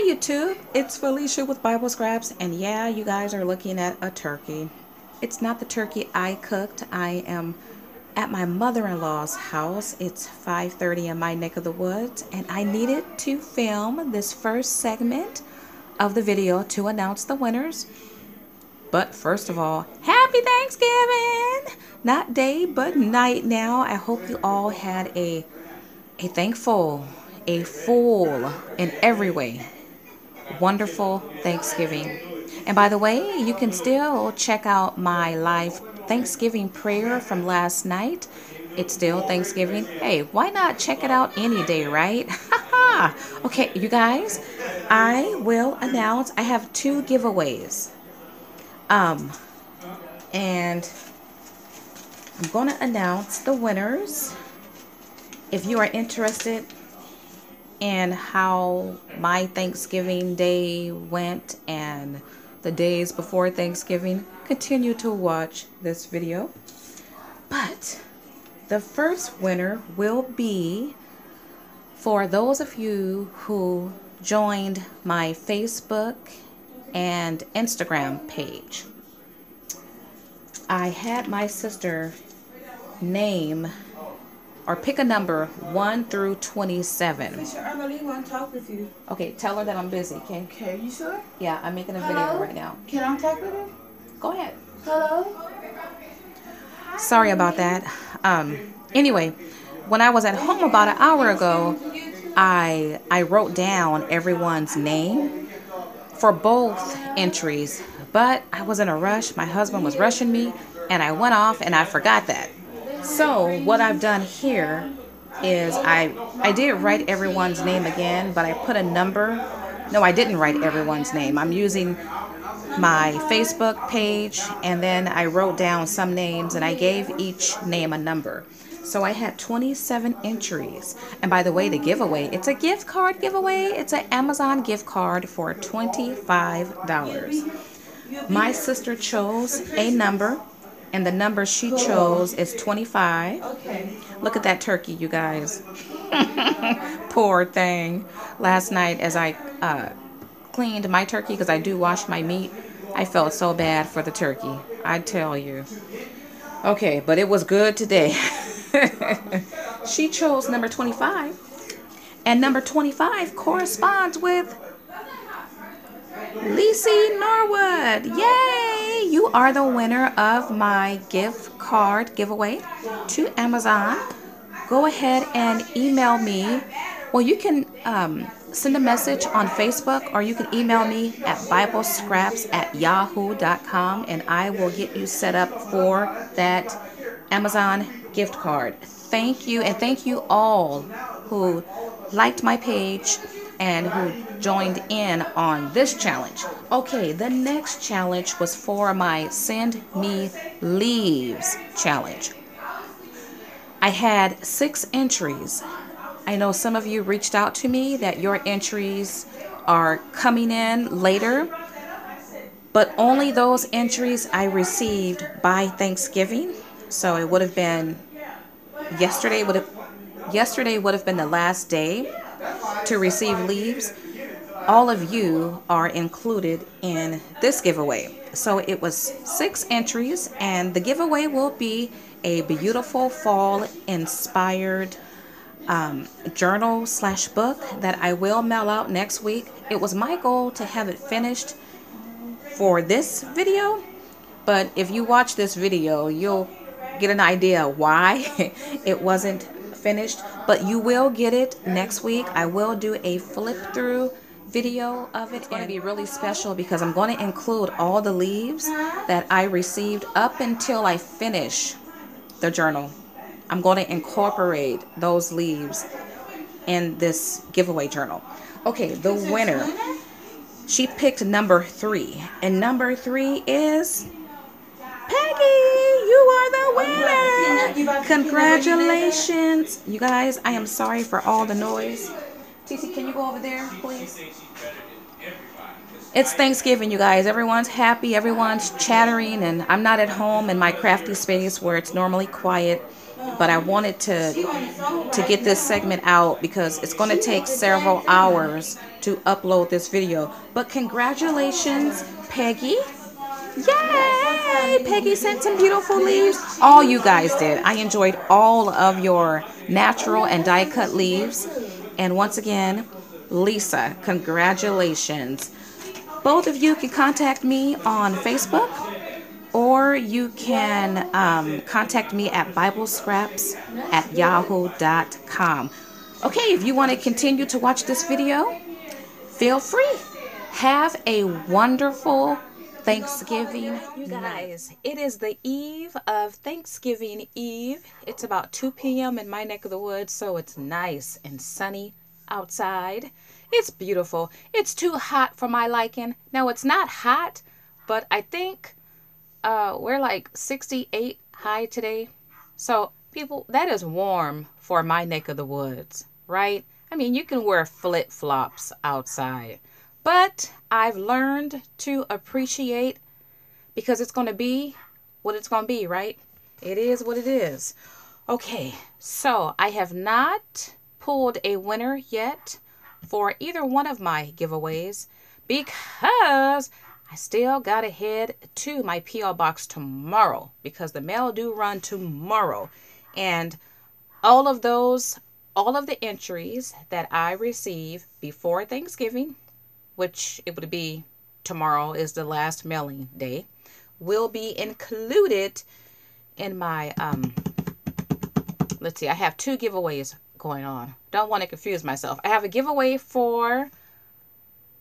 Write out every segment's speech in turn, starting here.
YouTube, it's Felicia with Bible Scraps, and yeah, you guys are looking at a turkey. It's not the turkey I cooked. I am at my mother-in-law's house. It's 5:30 in my neck of the woods, and I needed to film this first segment of the video to announce the winners. But first of all, happy Thanksgiving! Not day, but night now. I hope you all had a thankful, a full, in every way, wonderful Thanksgiving. And by the way, you can still check out my live Thanksgiving prayer from last night. It's still Thanksgiving. Hey, why not check it out any day, right? Okay, you guys, I will announce I have 2 giveaways. And I'm going to announce the winners. If you are interested in how my Thanksgiving day went and the days before Thanksgiving, continue to watch this video. But the first winner will be for those of you who joined my Facebook and Instagram page. I had my sister name or pick a number 1 through 27. Sister Emily want to talk with you. Okay, tell her that I'm busy, okay? Okay, you sure? Yeah, I'm making a video right now. Can I talk with her? Go ahead. Hello? Sorry about that. Anyway, when I was at home about an hour ago, I wrote down everyone's name for both entries, but I was in a rush. My husband was rushing me, and I went off and I forgot that. So what I've done here is I did write everyone's name again, but I put a number. No, I didn't write everyone's name. I'm using my Facebook page, and then I wrote down some names and I gave each name a number. So I had 27 entries. And by the way, the giveaway, it's a gift card giveaway. It's an Amazon gift card for $25. My sister chose a number, and the number she chose is 25. Okay. Look at that turkey, you guys. Poor thing. Last night as I cleaned my turkey, because I do wash my meat, I felt so bad for the turkey, I tell you. Okay, but it was good today. She chose number 25, and number 25 corresponds with Lacey Norwood. Yay! You are the winner of my gift card giveaway to Amazon. Go ahead and email me. Well, you can send a message on Facebook, or you can email me at biblescraps@yahoo.com, and I will get you set up for that Amazon gift card. Thank you, and thank you all who liked my page and who joined in on this challenge. Okay, the next challenge was for my Send Me Leaves challenge. I had 6 entries. I know some of you reached out to me that your entries are coming in later, but only those entries I received by Thanksgiving. So it would have been yesterday would have been the last day to receive leaves. All of you are included in this giveaway. So it was 6 entries, and the giveaway will be a beautiful fall inspired journal/book that I will mail out next week. It was my goal to have it finished for this video, but if you watch this video, you'll get an idea why it wasn't finished. But you will get it next week. I will do a flip through video of it. It's going to be really special because I'm going to include all the leaves that I received up until I finish the journal. I'm going to incorporate those leaves in this giveaway journal. Okay, the winner, she picked number 3, and number 3 is Peggy. You are the winner. Congratulations. You guys, I am sorry for all the noise. Titi, can you go over there, please? It's Thanksgiving, you guys. Everyone's happy. Everyone's chattering, and I'm not at home in my crafty space where it's normally quiet. but I wanted to get this segment out because it's going to take several hours to upload this video. But congratulations, Peggy. Yay! Peggy sent some beautiful leaves. All you guys did. I enjoyed all of your natural and die cut leaves. And once again, Lisa, congratulations. Both of you can contact me on Facebook, or you can contact me at biblescraps@yahoo.com. Okay, if you want to continue to watch this video, feel free. Have a wonderful Thanksgiving. You guys, it is the eve of Thanksgiving Eve. It's about 2 p.m. in my neck of the woods, so it's nice and sunny outside. It's beautiful. It's too hot for my liking. Now, it's not hot, but I think we're like 68 high today. So, people, that is warm for my neck of the woods, right? I mean, you can wear flip-flops outside. But I've learned to appreciate, because it's going to be what it's going to be, right? It is what it is. Okay, so I have not pulled a winner yet for either one of my giveaways because I still got to head to my P.O. box tomorrow because the mail do run tomorrow. And all of the entries that I receive before Thanksgiving, which it would be tomorrow is the last mailing day, will be included in my, let's see, I have 2 giveaways going on. Don't want to confuse myself. I have a giveaway for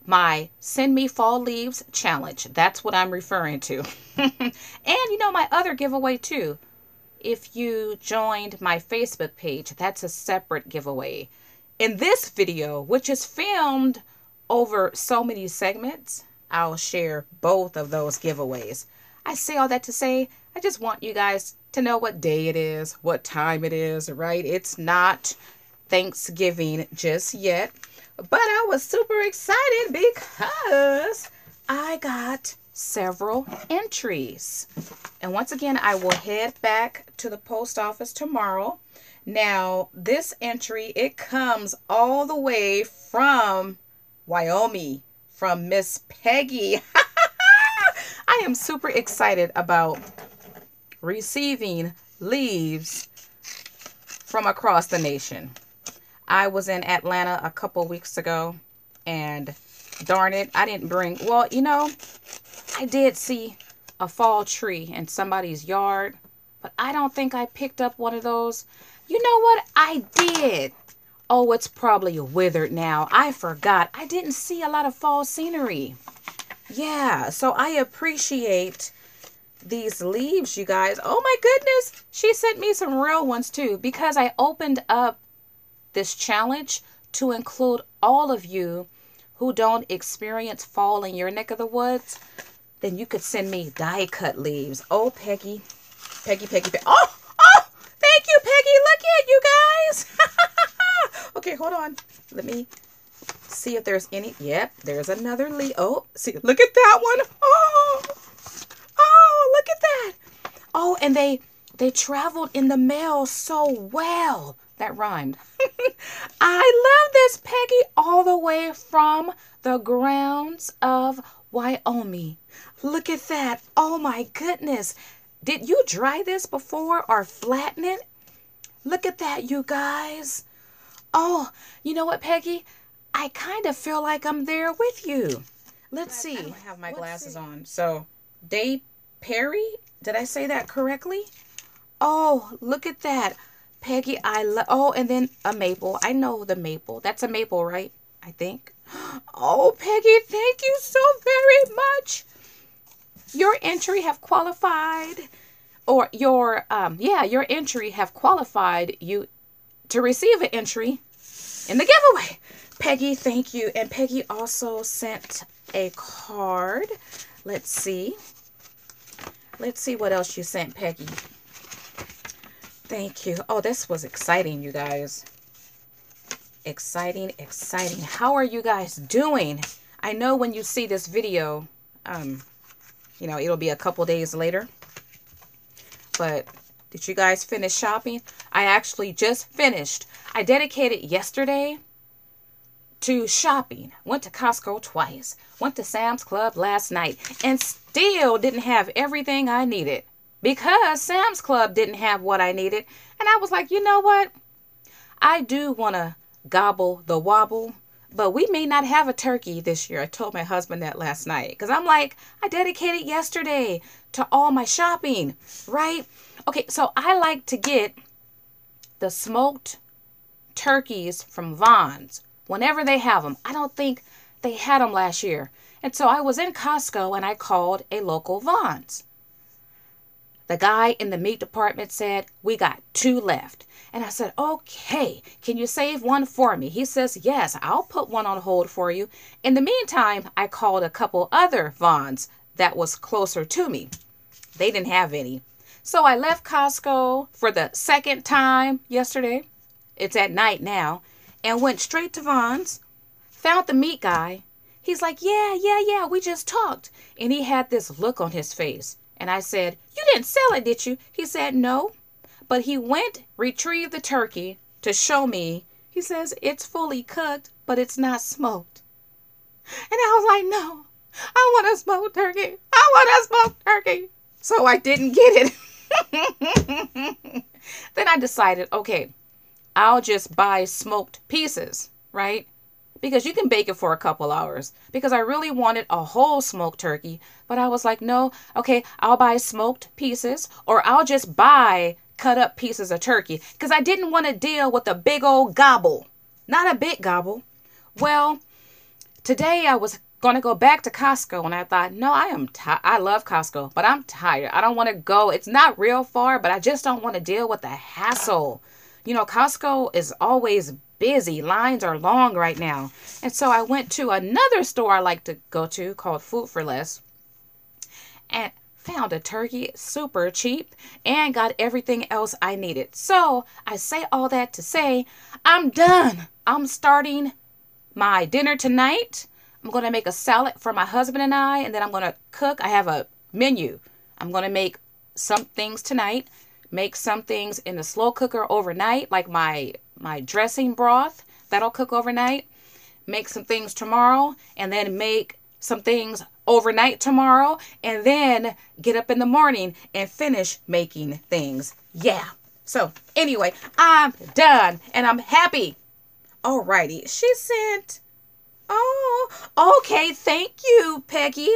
my Send Me Fall Leaves Challenge. That's what I'm referring to. And you know, my other giveaway too. If you joined my Facebook page, that's a separate giveaway. In this video, which is filmed over so many segments, I'll share both of those giveaways. I say all that to say, I just want you guys to know what day it is, what time it is, right? It's not Thanksgiving just yet, but I was super excited because I got several entries. And once again, I will head back to the post office tomorrow. Now, this entry, it comes all the way from Wyoming, from Miss Peggy. I am super excited about receiving leaves from across the nation. I was in Atlanta a couple weeks ago, and darn it, I didn't bring, well, you know, I did see a fall tree in somebody's yard, but I don't think I picked up one of those. You know what? I did. Oh, it's probably withered now. I forgot. I didn't see a lot of fall scenery. Yeah, so I appreciate these leaves, you guys. Oh my goodness. She sent me some real ones too, because I opened up this challenge to include all of you who don't experience fall in your neck of the woods. Then you could send me die-cut leaves. Oh, Peggy. Peggy. Oh, thank you, Peggy. Look at you guys. Okay, hold on. Let me see if there's any. Yep, there's another leaf. Oh, see, look at that one. Oh, look at that. Oh, and they traveled in the mail so well. That rhymed. I love this, Peggy, all the way from the grounds of Wyoming. Look at that. Oh, my goodness. Did you dry this before or flatten it? Look at that, you guys. Oh, you know what, Peggy? I kind of feel like I'm there with you. Let's see. I don't have my glasses on. So, Day Perry, did I say that correctly? Oh, look at that. Peggy, I love, oh, and then a maple. I know the maple. That's a maple, right? I think. Oh, Peggy, thank you so very much. Your entry have qualified, or your entry have qualified you to receive an entry in the giveaway. Peggy, thank you. And Peggy also sent a card. Let's see. Let's see what else you sent, Peggy. Thank you. Oh, this was exciting, you guys. Exciting. How are you guys doing? I know when you see this video, you know, it'll be a couple days later. But Did you guys finish shopping? I actually just finished. I dedicated yesterday to shopping. Went to Costco twice. Went to Sam's Club last night. And still didn't have everything I needed. Because Sam's Club didn't have what I needed. And I was like, you know what? I do want to gobble the wobble. But we may not have a turkey this year. I told my husband that last night. Because I'm like, I dedicated yesterday to all my shopping. Right? Okay, so I like to get the smoked turkeys from Vons whenever they have them. I don't think they had them last year. And so I was in Costco and I called a local Vons. The guy in the meat department said, we got 2 left. And I said, okay, can you save one for me? He says, yes, I'll put one on hold for you. In the meantime, I called a couple other Vons that was closer to me. They didn't have any. So I left Costco for the second time yesterday. It's at night now. And went straight to Vons. Found the meat guy. He's like, yeah, we just talked. And he had this look on his face. And I said, you didn't sell it, did you? He said, no. But he went, retrieved the turkey to show me. He says, it's fully cooked, but it's not smoked. And I was like, no, I want a smoked turkey. I want a smoked turkey. So I didn't get it. Then I decided, okay, I'll just buy smoked pieces, right? Because you can bake it for a couple hours. Because I really wanted a whole smoked turkey. But I was like, no, okay, I'll buy smoked pieces. Or I'll just buy cut up pieces of turkey. Because I didn't want to deal with a big old gobble. Not a big gobble. Well, today I was going to go back to Costco. And I thought, no, I love Costco. But I'm tired. I don't want to go. It's not real far. But I just don't want to deal with the hassle. You know, Costco is always busy. Lines are long right now. And so I went to another store I like to go to called Food for Less and found a turkey super cheap and got everything else I needed. So I say all that to say I'm done. I'm starting my dinner tonight. I'm going to make a salad for my husband and I, and then I'm going to cook. I have a menu. I'm going to make some things tonight, make some things in the slow cooker overnight, like my dressing broth. That'll cook overnight. Make some things tomorrow, and then make some things overnight tomorrow, and then get up in the morning and finish making things. Yeah. So anyway, I'm done, and I'm happy. Alrighty. She sent... Oh, okay. Thank you, Peggy.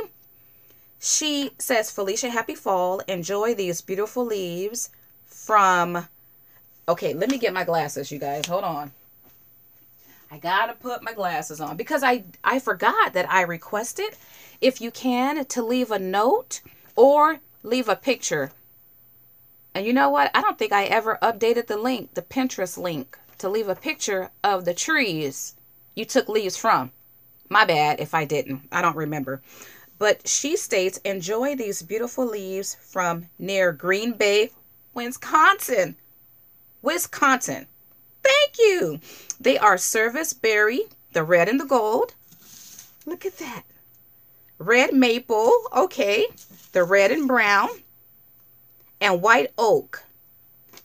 She says, Felicia, happy fall. Enjoy these beautiful leaves from... Okay, let me get my glasses, you guys. Hold on. I gotta put my glasses on because I forgot that I requested, if you can, to leave a note or leave a picture. And you know what? I don't think I ever updated the link, the Pinterest link, to leave a picture of the trees you took leaves from. My bad if I didn't. I don't remember. But she states, enjoy these beautiful leaves from near Green Bay, Wisconsin. Wisconsin. Thank you. They are service berry, the red and the gold. Look at that. Red maple. Okay. The red and brown. And white oak.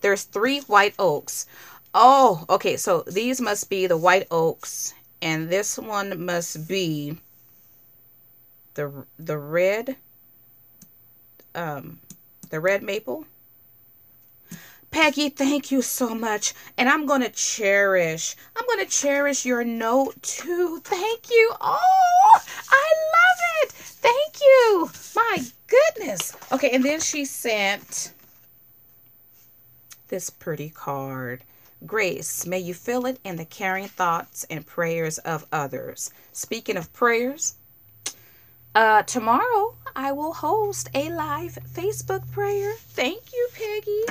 There's 3 white oaks. Oh, okay. So these must be the white oaks. And this one must be the red maple. Peggy, thank you so much. And I'm going to cherish your note too. Thank you. Oh, I love it. Thank you. My goodness. Okay, and then she sent this pretty card. Grace, may you feel it in the caring thoughts and prayers of others. Speaking of prayers, tomorrow I will host a live Facebook prayer. Thank you, Peggy.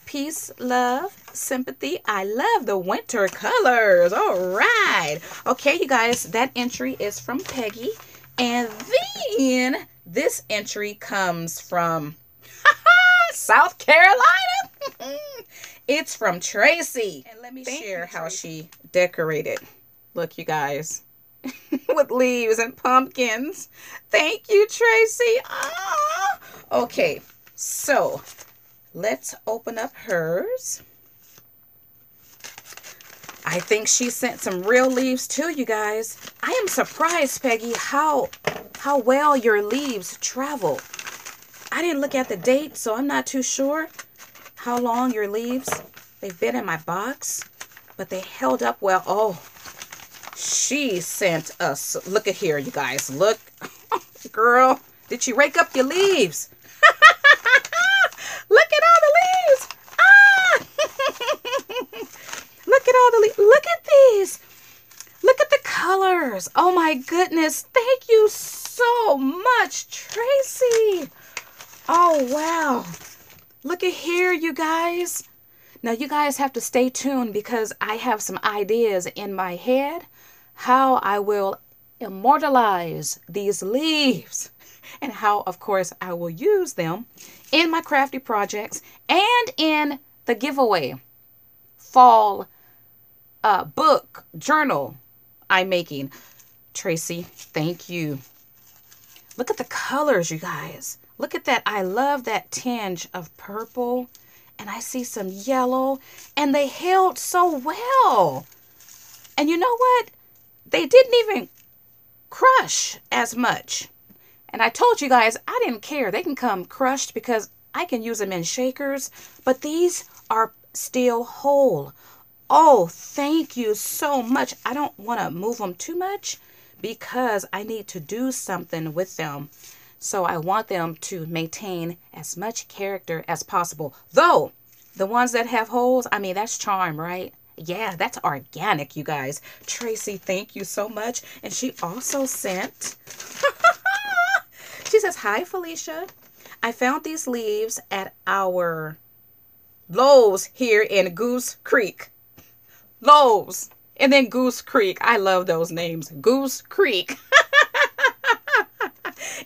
Peace, love, sympathy. I love the winter colors. All right. Okay, you guys, that entry is from Peggy. And then this entry comes from South Carolina. It's from Tracy. And let me share how she decorated. Look, you guys, with leaves and pumpkins. Thank you, Tracy. Ah. Okay, so let's open up hers. I think she sent some real leaves too, you guys. I am surprised, Peggy, how well your leaves travel. I didn't look at the date, so I'm not too sure how long your leaves, they've been in my box, but they held up well. Oh, she sent us, look at here, you guys. Look, girl, did she rake up your leaves? Look at all the leaves. Ah! Look at all the leaves. Look at these. Look at the colors. Oh my goodness. Thank you so much, Tracy. Oh, wow. Look at here, you guys. Now, you guys have to stay tuned because I have some ideas in my head how I will immortalize these leaves and how, of course, I will use them in my crafty projects and in the giveaway fall book journal I'm making. Tracy, thank you. Look at the colors, you guys. Look at that. I love that tinge of purple. And I see some yellow. And they held so well. And you know what? They didn't even crush as much. And I told you guys, I didn't care. They can come crushed because I can use them in shakers. But these are still whole. Oh, thank you so much. I don't want to move them too much because I need to do something with them. So I want them to maintain as much character as possible. Though, the ones that have holes, I mean, that's charm, right? Yeah, that's organic, you guys. Tracy, thank you so much. And she also sent... She says, hi, Felicia. I found these leaves at our Lowe's here in Goose Creek. Lowe's. And then Goose Creek. I love those names. Goose Creek.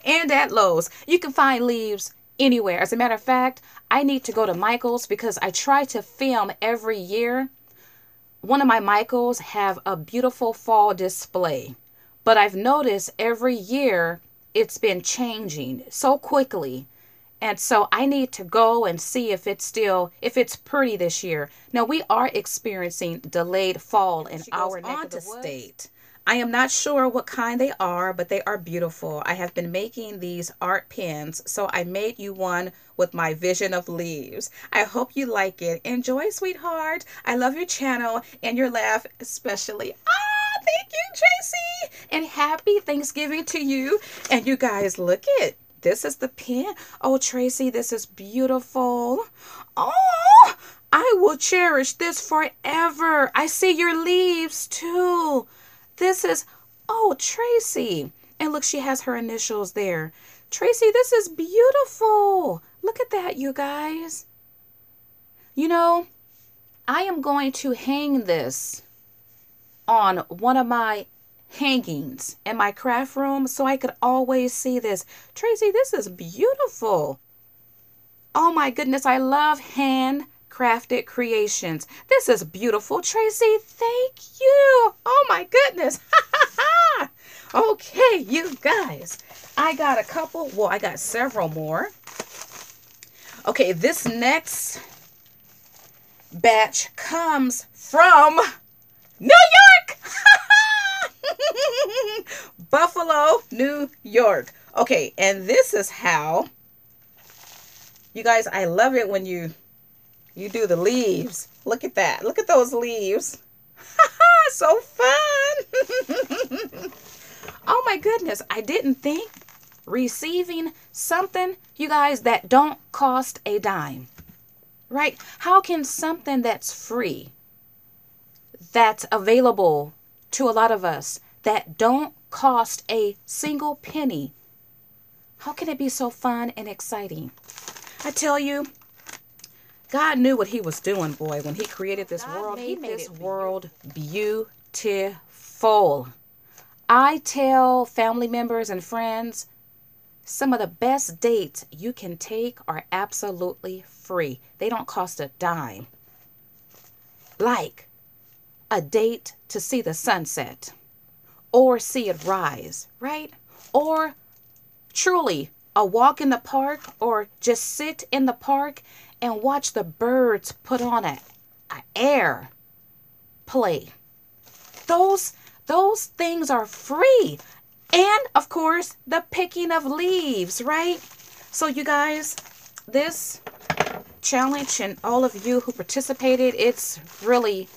And at Lowe's. You can find leaves anywhere. As a matter of fact, I need to go to Michael's because I try to film every year. One of my Michael's have a beautiful fall display. But I've noticed every year it's been changing so quickly. And so I need to go and see if it's pretty this year. Now, we are experiencing delayed fall in our neck of the woods. I am not sure what kind they are, but they are beautiful. I have been making these art pins, so I made you one with my vision of leaves. I hope you like it. Enjoy, sweetheart. I love your channel and your laugh especially. Ah, thank you, Tracy. And happy Thanksgiving to you. And you guys, look at this is the pin. Oh, Tracy, this is beautiful. Oh, I will cherish this forever. I see your leaves too. This is, oh, Tracy. And look, she has her initials there. Tracy, this is beautiful. Look at that, you guys. You know, I am going to hang this on one of my hangings in my craft room so I could always see this. Tracy, this is beautiful. Oh my goodness, I love handcrafted creations. This is beautiful, Tracy. Thank you. Oh my goodness. Okay, you guys. I got a couple. Well, I got several more. Okay, this next batch comes from New York. Buffalo, New York. Okay, and this is how, you guys, I love it when you do the leaves. Look at that. Look at those leaves. So fun. Oh my goodness. I didn't think receiving something, you guys, that don't cost a dime, right? How can something that's free, that's available to a lot of us, that don't cost a single penny, how can it be so fun and exciting? I tell you, God knew what he was doing, boy, when he created this world. He made this world beautiful. I tell family members and friends, some of the best dates you can take are absolutely free. They don't cost a dime. Like a date to see the sunset or see it rise, right? Or truly a walk in the park or just sit in the park and watch the birds put on a air play. Those things are free. And of course, the picking of leaves, right? So you guys, this challenge and all of you who participated, it's really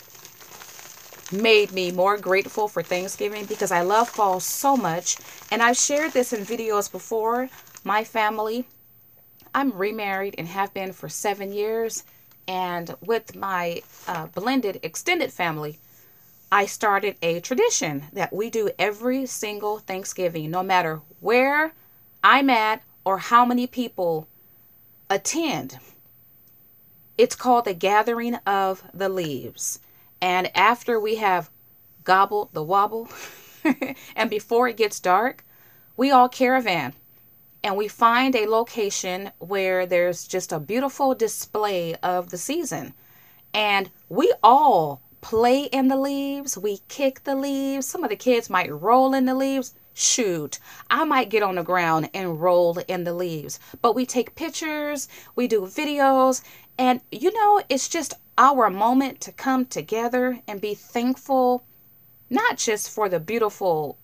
made me more grateful for Thanksgiving because I love fall so much. And I've shared this in videos before. My family, I'm remarried and have been for 7 years. And with my blended extended family, I started a tradition that we do every single Thanksgiving, no matter where I'm at or how many people attend. It's called the Gathering of the Leaves. And after we have gobbled the wobble and before it gets dark, we all caravan and we find a location where there's just a beautiful display of the season. And we all play in the leaves. We kick the leaves. Some of the kids might roll in the leaves. Shoot, I might get on the ground and roll in the leaves. But we take pictures, we do videos, and you know, it's just our moment to come together and be thankful, not just for the beautiful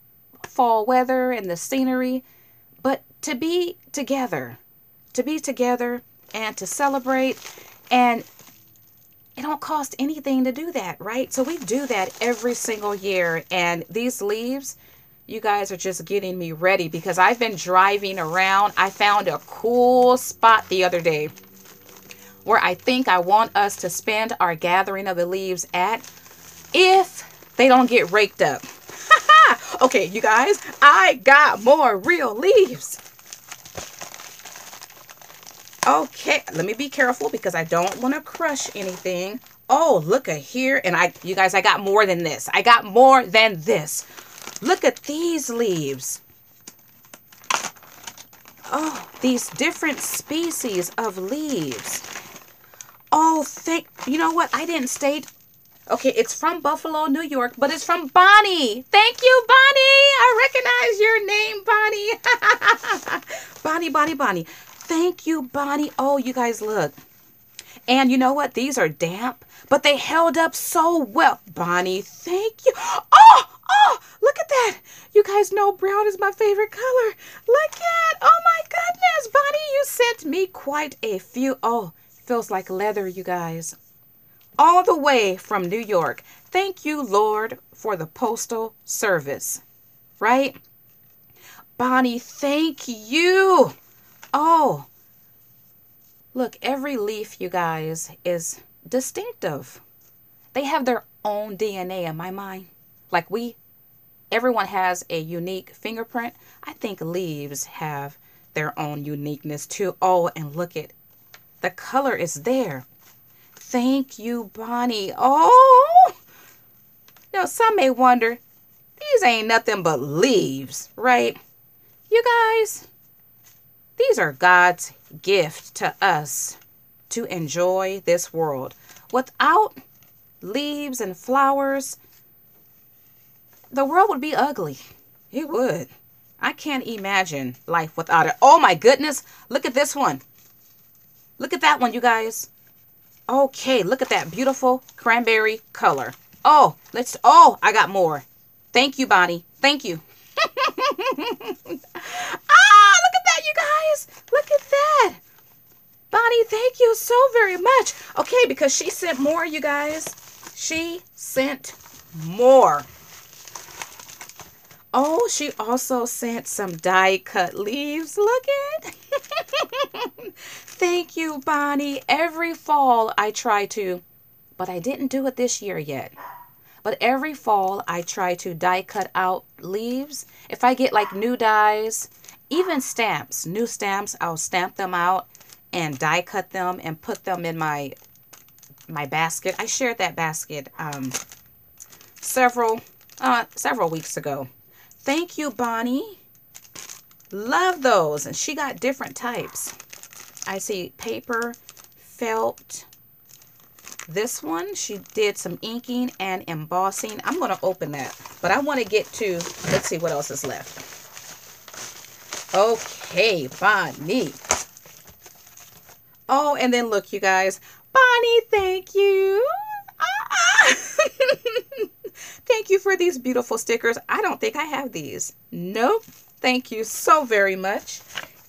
fall weather and the scenery, but to be together, and to celebrate. And it don't cost anything to do that, right? So we do that every single year. And these leaves, you guys are just getting me ready because I've been driving around. I found a cool spot the other day where I think I want us to spend our gathering of the leaves at if they don't get raked up. Okay, you guys, I got more real leaves. Okay, let me be careful because I don't want to crush anything. Oh, look at here. And you guys, I got more than this. I got more than this. Look at these leaves. Oh, these different species of leaves. Oh, you know what? I didn't state. Okay, it's from Buffalo, New York, but it's from Bonnie. Thank you, Bonnie. I recognize your name, Bonnie. Bonnie. Thank you, Bonnie. Oh, you guys, look. And you know what? These are damp, but they held up so well. Bonnie, thank you. Oh, look at that. You guys know brown is my favorite color. Look at, oh my goodness, Bonnie, you sent me quite a few. Oh, feels like leather, you guys. All the way from New York. Thank you, Lord, for the postal service, right? Bonnie, thank you. Oh, look, every leaf, you guys, is distinctive. They have their own DNA in my mind. Like everyone has a unique fingerprint. I think leaves have their own uniqueness too. Oh, and look at the color is there. Thank you, Bonnie. Oh, now some may wonder, these ain't nothing but leaves, right? You guys, these are God's gift to us to enjoy this world. Without leaves and flowers, the world would be ugly. It would. I can't imagine life without it. Oh my goodness. Look at this one. Look at that one, you guys. Okay, look at that beautiful cranberry color. Oh, I got more. Thank you, Bonnie. Thank you. Look at that, you guys. Look at that. Bonnie, thank you so very much. Okay, because she sent more, you guys. She sent more. Oh, she also sent some die-cut leaves. Look at. Thank you, Bonnie. Every fall I try to, but I didn't do it this year yet. But every fall I try to die cut out leaves. If I get like new dies, even stamps, new stamps, I'll stamp them out and die cut them and put them in my basket. I shared that basket several weeks ago. Thank you, Bonnie. Love those. And she got different types. I see paper, felt. This one, she did some inking and embossing. I'm going to open that. But I want to get to, let's see what else is left. Okay, Bonnie. Oh, and then look, you guys. Bonnie, thank you. Ah. Thank you for these beautiful stickers. I don't think I have these. Nope. Thank you so very much.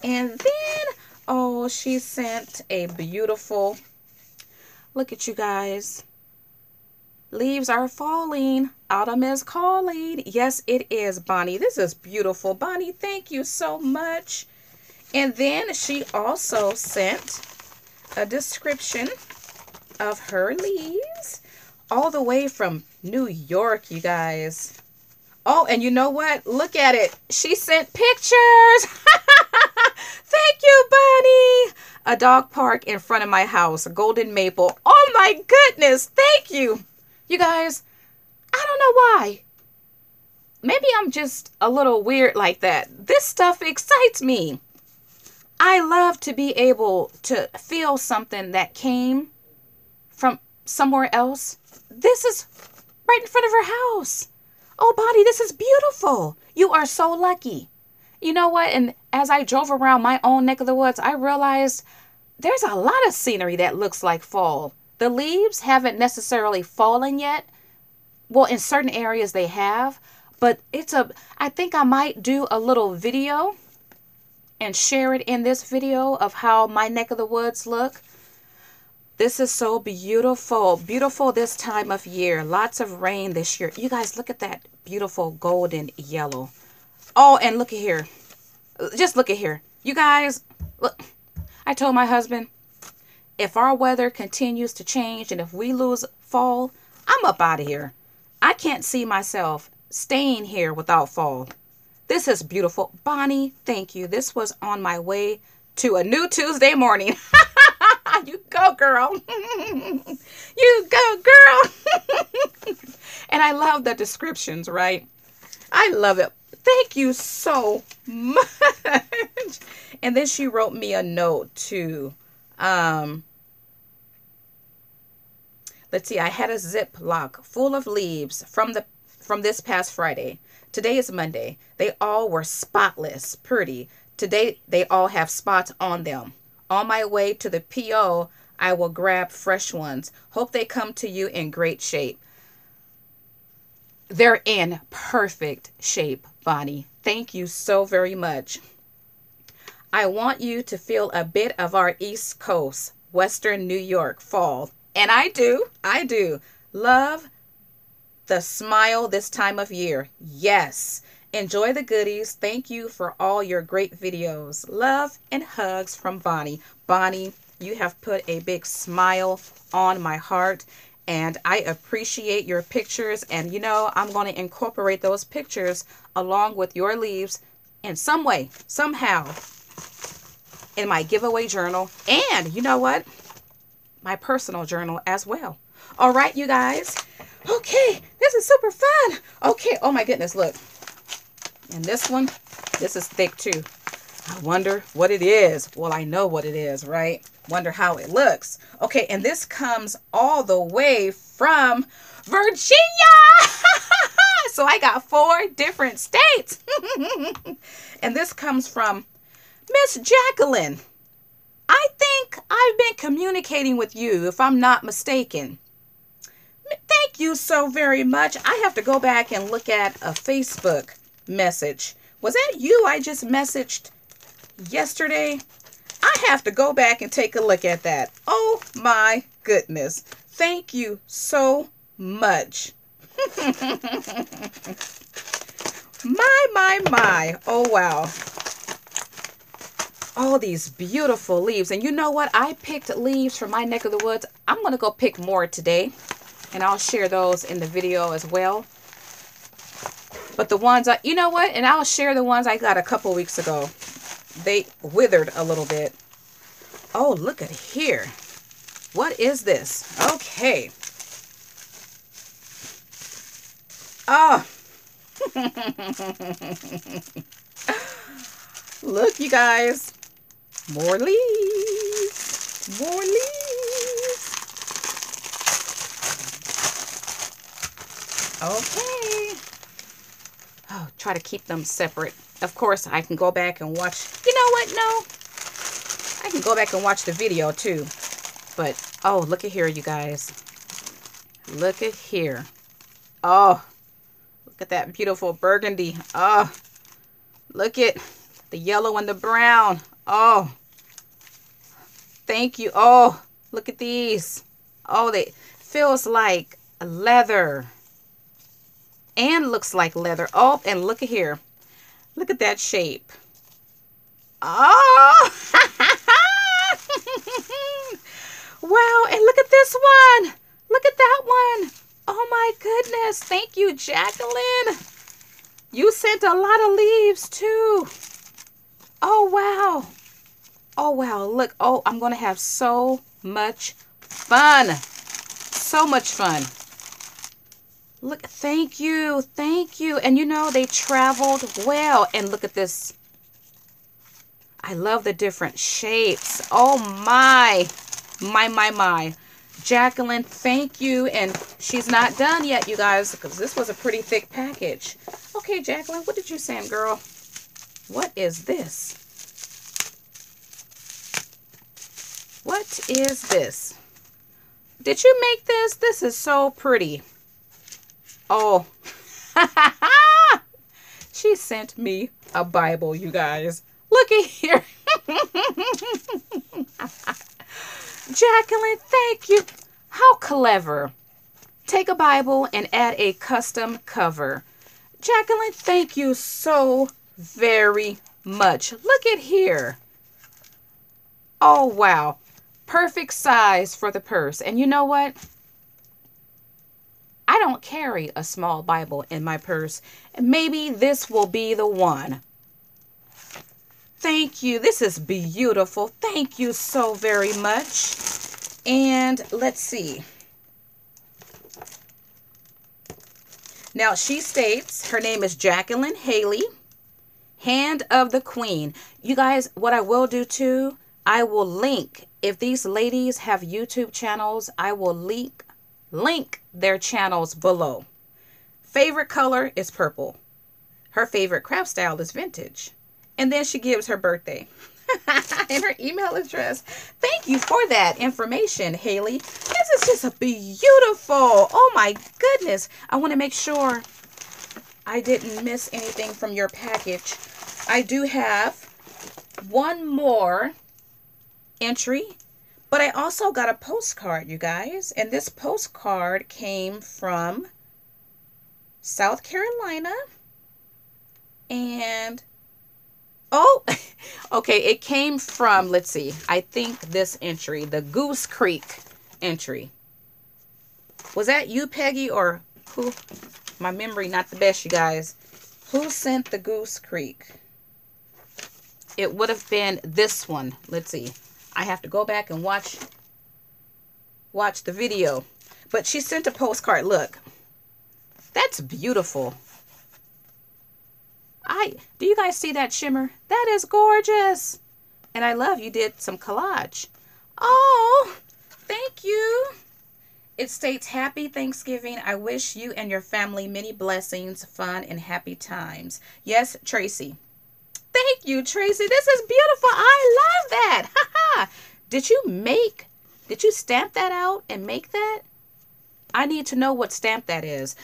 And then, oh, she sent a beautiful, look at you guys. Leaves are falling. Autumn is calling. Yes, it is, Bonnie. This is beautiful. Bonnie, thank you so much. And then she also sent a description of her leaves all the way from New York, you guys. Oh, and you know what? Look at it. She sent pictures. Thank you, Bonnie. A dog park in front of my house, Golden Maple. Oh my goodness. Thank you. You guys, I don't know why. Maybe I'm just a little weird like that. This stuff excites me. I love to be able to feel something that came from somewhere else. This is right in front of her house. Oh, Bonnie, this is beautiful. You are so lucky. You know what? And as I drove around my own neck of the woods, I realized there's a lot of scenery that looks like fall. The leaves haven't necessarily fallen yet. Well, in certain areas they have, but I think I might do a little video and share it in this video of how my neck of the woods look. This is so beautiful. Beautiful this time of year. Lots of rain this year. You guys, look at that beautiful golden yellow. Oh, and look at here. Just look at here. You guys, look. I told my husband, if our weather continues to change and if we lose fall, I'm up out of here. I can't see myself staying here without fall. This is beautiful. Bonnie, thank you. This was on my way to a new Tuesday morning. You go, girl. You go, girl. And I love the descriptions, right? I love it. Thank you so much. And then she wrote me a note too. Let's see. I had a Ziploc full of leaves from this past Friday. Today is Monday. They all were spotless, pretty. Today they all have spots on them. On my way to the PO, I will grab fresh ones. Hope they come to you in great shape. They're in perfect shape, Bonnie. Thank you so very much. I want you to feel a bit of our East Coast, Western New York fall. And I do. Love the smile this time of year. Yes. Enjoy the goodies. Thank you for all your great videos. Love and hugs from Bonnie. Bonnie, you have put a big smile on my heart. And I appreciate your pictures. And you know, I'm going to incorporate those pictures along with your leaves in some way, somehow, in my giveaway journal. And you know what? My personal journal as well. All right, you guys. Okay, this is super fun. Okay, oh my goodness, look. And this one, this is thick too. I wonder what it is. Well, I know what it is, right? Wonder how it looks. Okay, and this comes all the way from Virginia. So I got 4 different states. And this comes from Miss Jacqueline. I think I've been communicating with you, if I'm not mistaken. Thank you so very much. I have to go back and look at a Facebook message. Was that you I just messaged yesterday? I have to go back and take a look at that. Oh my goodness. Thank you so much. My. Oh wow. All these beautiful leaves. And you know what? I picked leaves from my neck of the woods. I'm going to go pick more today. And I'll share those in the video as well. But the ones, you know what? And I'll share the ones I got a couple weeks ago. They withered a little bit. Oh, look at here. What is this? Okay. Oh. Look, you guys. More leaves. More leaves. Okay. Oh, try to keep them separate. Of course, I can go back and watch. You know what? No. I can go back and watch the video too. But, oh, look at here, you guys. Look at here. Oh, look at that beautiful burgundy. Oh, look at the yellow and the brown. Oh, thank you. Oh, look at these. Oh, they feels like leather and looks like leather. Oh, and look at here. Look at that shape. Oh, wow. And look at this one. Look at that one. Oh my goodness. Thank you, Jacqueline. You sent a lot of leaves too. Oh, wow. Oh, wow. Look. Oh, I'm going to have so much fun. So much fun. Look. Thank you. Thank you. And you know, they traveled well. And look at this. I love the different shapes. Oh, my. My. Jacqueline, thank you. And she's not done yet, you guys, because this was a pretty thick package. Okay, Jacqueline, what did you send, girl? What is this? What is this? Did you make this? This is so pretty. Oh. She sent me a Bible, you guys. Look at here. Jacqueline, thank you. How clever. Take a Bible and add a custom cover. Jacqueline, thank you so very much. Look at here. Oh, wow. Perfect size for the purse. And you know what? I don't carry a small Bible in my purse. And maybe this will be the one. Thank you. This is beautiful. Thank you so very much. And let's see. Now, she states her name is Jacqueline Haley, Hand of the Queen. You guys, what I will do too, I will link, if these ladies have YouTube channels, I will link their channels below. Favorite color is purple. Her favorite craft style is vintage. And then she gives her birthday and her email address. Thank you for that information, Haley. This is just a beautiful, oh my goodness. I want to make sure I didn't miss anything from your package. I do have one more entry, but I also got a postcard, you guys. And this postcard came from South Carolina. And oh, okay, it came from, let's see, I think this entry, the Goose Creek entry. Was that you, Peggy, or who? My memory, not the best, you guys. Who sent the Goose Creek? It would have been this one. Let's see. I have to go back and watch the video. But she sent a postcard. Look, that's beautiful. Do you guys see that shimmer? That is gorgeous. And I love you did some collage. Oh, thank you. It states, Happy Thanksgiving. I wish you and your family many blessings, fun, and happy times. Yes, Tracy. Thank you, Tracy. This is beautiful. I love that. Did you stamp that out and make that? I need to know what stamp that is.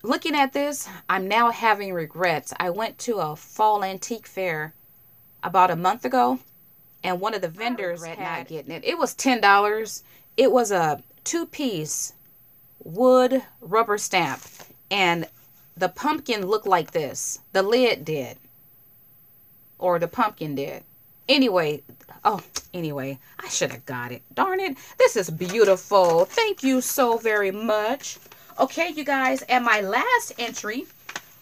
Looking at this, I'm now having regrets. I went to a fall antique fair about a month ago, and one of the vendors had not getting it. It was $10. It was a 2-piece wood rubber stamp, and the pumpkin looked like this. The lid did, or the pumpkin did. Anyway, I should have got it. Darn it. This is beautiful. Thank you so very much. Okay, you guys, and my last entry,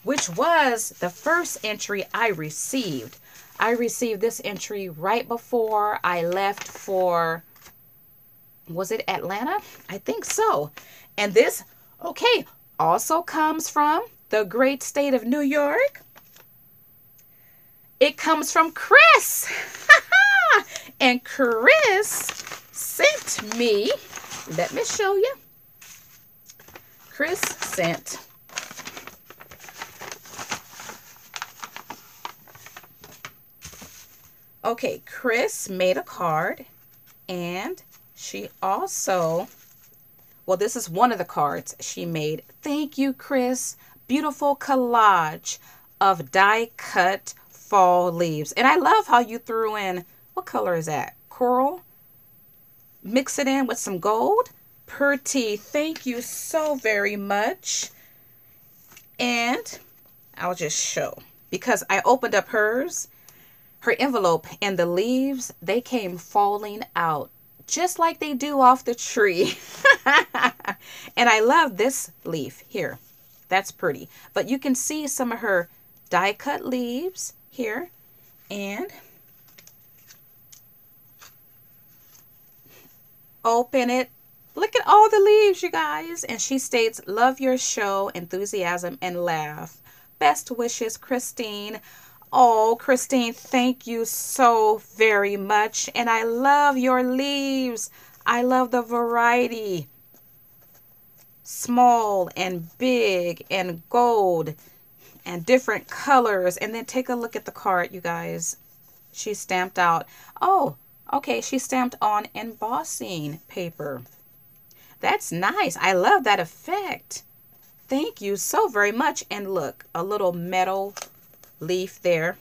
which was the first entry I received. I received this entry right before I left for, was it Atlanta? I think so. And this, okay, also comes from the great state of New York. It comes from Chris. And Chris sent me, let me show you. Chris sent Okay, Chris made a card, and she also, well, this is one of the cards she made. Thank you, Chris. Beautiful collage of die-cut fall leaves. And I love how you threw in, what color is that? Coral? Mix it in with some gold. Pretty. Thank you so very much. And I'll just show, because I opened up her envelope, and the leaves, they came falling out just like they do off the tree. And I love this leaf here. That's pretty. But you can see some of her die cut leaves here. And open it. Look at all the leaves, you guys. And she states, love your show, enthusiasm, and laugh. Best wishes, Christine. Oh, Christine, thank you so very much. And I love your leaves. I love the variety. Small and big and gold and different colors. And then take a look at the card, you guys. She stamped out. Oh, okay. She stamped on embossing paper. That's nice. I love that effect. Thank you so very much. And look, a little metal leaf there.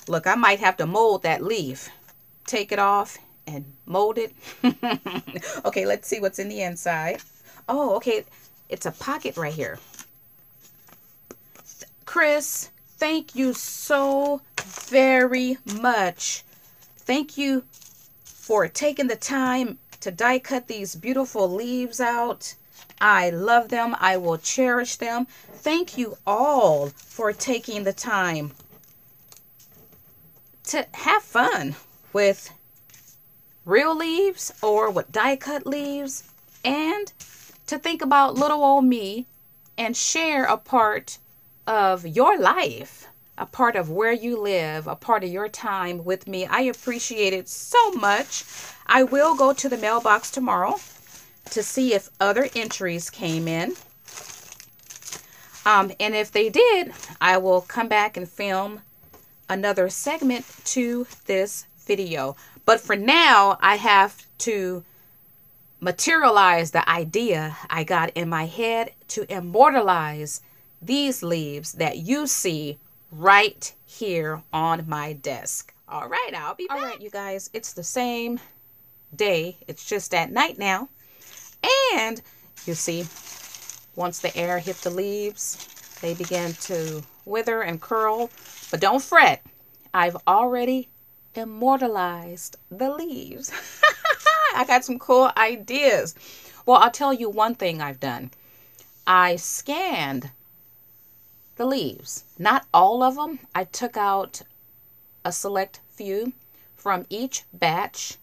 Look, I might have to mold that leaf. Take it off and mold it. Okay, let's see what's in the inside. Oh, okay. It's a pocket right here. Chris, thank you so very much. Thank you for taking the time to die cut these beautiful leaves out. I love them. I will cherish them. Thank you all for taking the time to have fun with real leaves or with die cut leaves, and to think about little old me and share a part of your life, a part of where you live, a part of your time with me. I appreciate it so much. I will go to the mailbox tomorrow to see if other entries came in. And if they did, I will come back and film another segment to this video. But for now, I have to materialize the idea I got in my head to immortalize these leaves that you see right here on my desk. All right, I'll be back. All right, you guys, it's the same day. It's just at night now. And you see, once the air hit the leaves, they begin to wither and curl. But don't fret. I've already immortalized the leaves. I got some cool ideas. Well, I'll tell you one thing I've done. I scanned the leaves. Not all of them. I took out a select few from each batch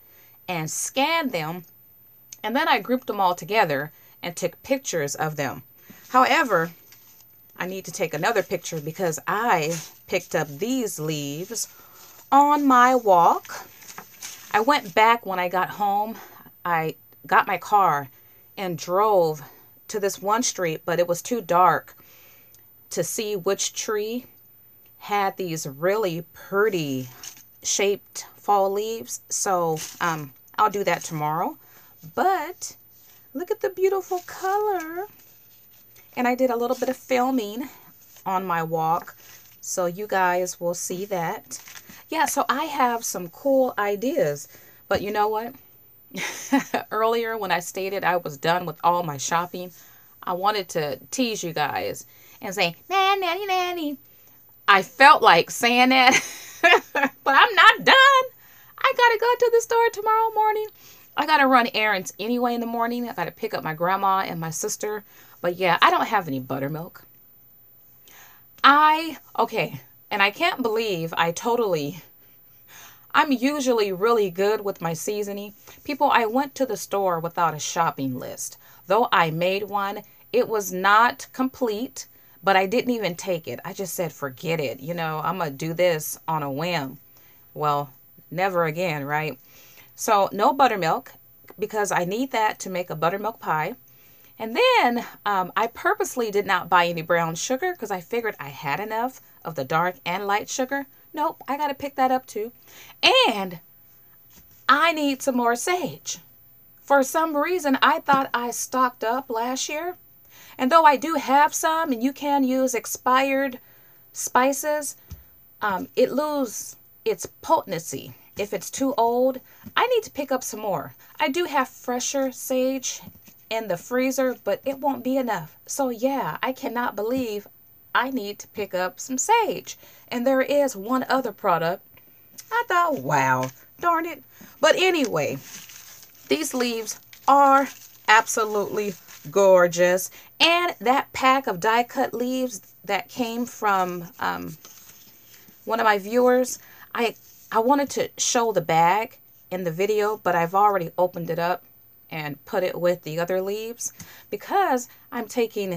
and scanned them. And then I grouped them all together and took pictures of them. However, I need to take another picture because I picked up these leaves on my walk. I went back when I got home. I got my car and drove to this one street, but it was too dark to see which tree had these really pretty shaped fall leaves. So I'll do that tomorrow. But look at the beautiful color. And I did a little bit of filming on my walk, so you guys will see that. Yeah, so I have some cool ideas. But you know what? Earlier when I stated I was done with all my shopping, I wanted to tease you guys and say, nanny, nanny. I felt like saying that, but I'm not done. I got to go to the store tomorrow morning. I got to run errands anyway in the morning. I got to pick up my grandma and my sister. But yeah, I don't have any buttermilk. Okay, and I can't believe I'm usually really good with my seasoning. People, I went to the store without a shopping list. Though I made one, it was not complete, but I didn't even take it. I just said, forget it. You know, I'm going to do this on a whim. Well, never again, right? So no buttermilk, because I need that to make a buttermilk pie. And then I purposely did not buy any brown sugar because I figured I had enough of the dark and light sugar Nope, I got to pick that up too. And I need some more sage. For some reason, I thought I stocked up last year. And though I do have some, and you can use expired spices, it loses its potency if it's too old. I need to pick up some more. I do have fresher sage in the freezer, but it won't be enough. So yeah, I cannot believe I need to pick up some sage. And there is one other product. I thought, wow, darn it. But anyway, these leaves are absolutely gorgeous. And that pack of die cut leaves that came from one of my viewers, I wanted to show the bag in the video, but I've already opened it up and put it with the other leaves because I'm doing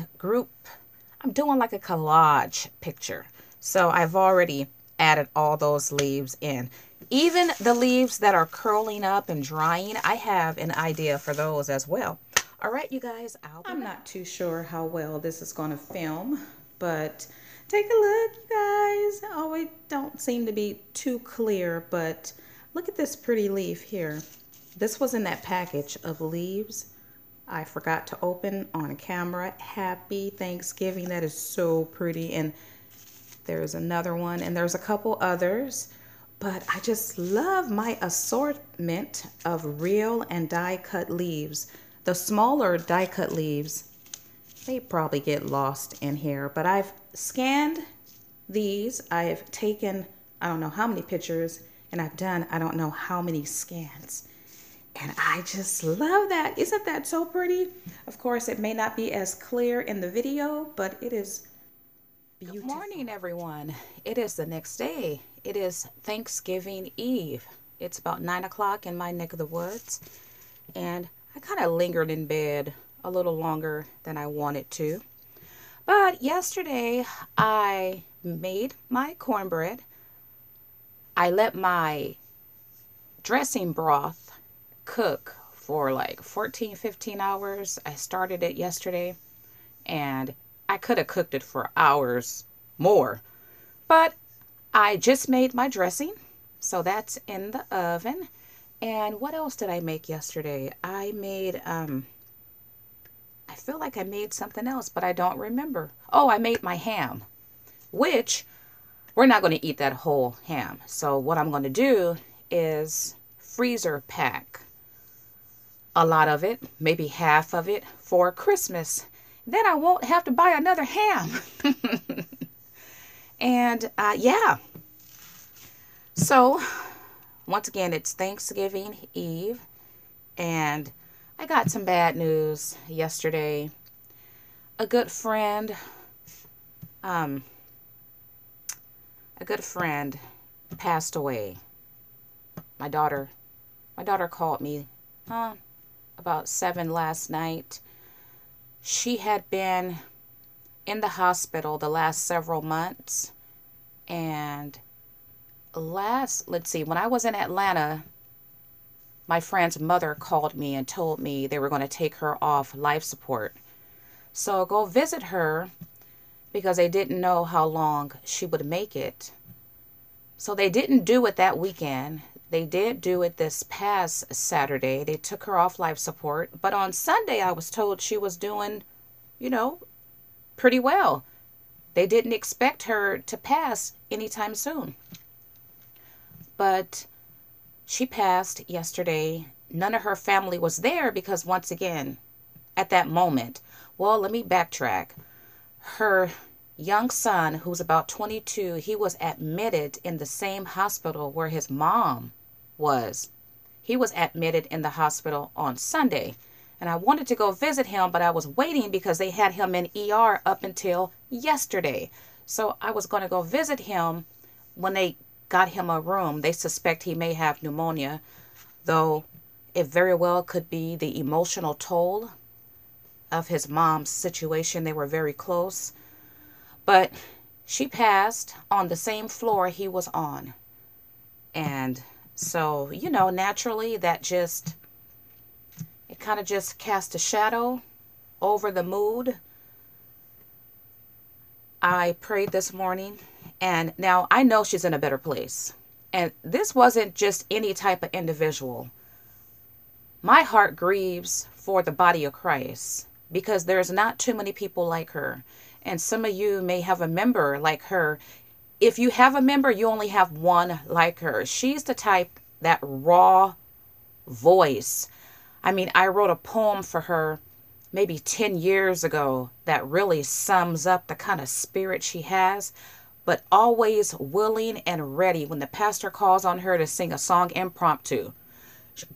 like a collage picture. So I've already added all those leaves in. Even the leaves that are curling up and drying, I have an idea for those as well. All right, you guys, I'm not too sure how well this is going to film, but take a look, you guys. Oh, it don't seem to be too clear, but look at this pretty leaf here. This was in that package of leaves I forgot to open on camera. Happy Thanksgiving. That is so pretty. And there's another one, and there's a couple others. But I just love my assortment of real and die-cut leaves. The smaller die-cut leaves, they probably get lost in here. But I've scanned these. I've taken, I don't know how many pictures, and I've done, I don't know how many scans. And I just love that. Isn't that so pretty? Of course, it may not be as clear in the video, but it is beautiful. Good morning, everyone. It is the next day. It is Thanksgiving Eve. It's about 9 o'clock in my neck of the woods. And I kind of lingered in bed a little longer than I wanted to. But yesterday, I made my cornbread. I let my dressing broth cook for like 14-15 hours. I started it yesterday, and I could have cooked it for hours more, but I just made my dressing, so that's in the oven. And what else did I make yesterday? I made I feel like I made something else, but I don't remember. Oh, I made my ham, which we're not going to eat that whole ham. So what I'm going to do is freezer pack a lot of it, maybe half of it for Christmas. Then I won't have to buy another ham. And yeah. So once again, it's Thanksgiving Eve, and I got some bad news yesterday. A good friend passed away. My daughter called me about 7 last night. She had been in the hospital the last several months, and let's see, when I was in Atlanta, my friend's mother called me and told me they were going to take her off life support. So go visit her because they didn't know how long she would make it. So they didn't do it that weekend. They did do it this past Saturday. They took her off life support. But on Sunday, I was told she was doing, pretty well. They didn't expect her to pass anytime soon. But she passed yesterday. None of her family was there because, once again, at that moment, well, let me backtrack. Her young son, who's about 22, he was admitted in the same hospital where his mom was. He was admitted in the hospital on Sunday. And I wanted to go visit him, but I was waiting because they had him in ER up until yesterday. So I was going to go visit him when they got him a room. They suspect he may have pneumonia, though it very well could be the emotional toll of his mom's situation. They were very close. But she passed on the same floor he was on. And so, naturally that it kind of just cast a shadow over the mood. I prayed this morning And now I know she's in a better place. And this wasn't just any type of individual. My heart grieves for the body of Christ because there's not too many people like her. And some of you may have a member like her. If you have a member, you only have one like her. She's the type, that raw voice. I mean, I wrote a poem for her maybe 10 years ago that really sums up the kind of spirit she has, but always willing and ready when the pastor calls on her to sing a song impromptu.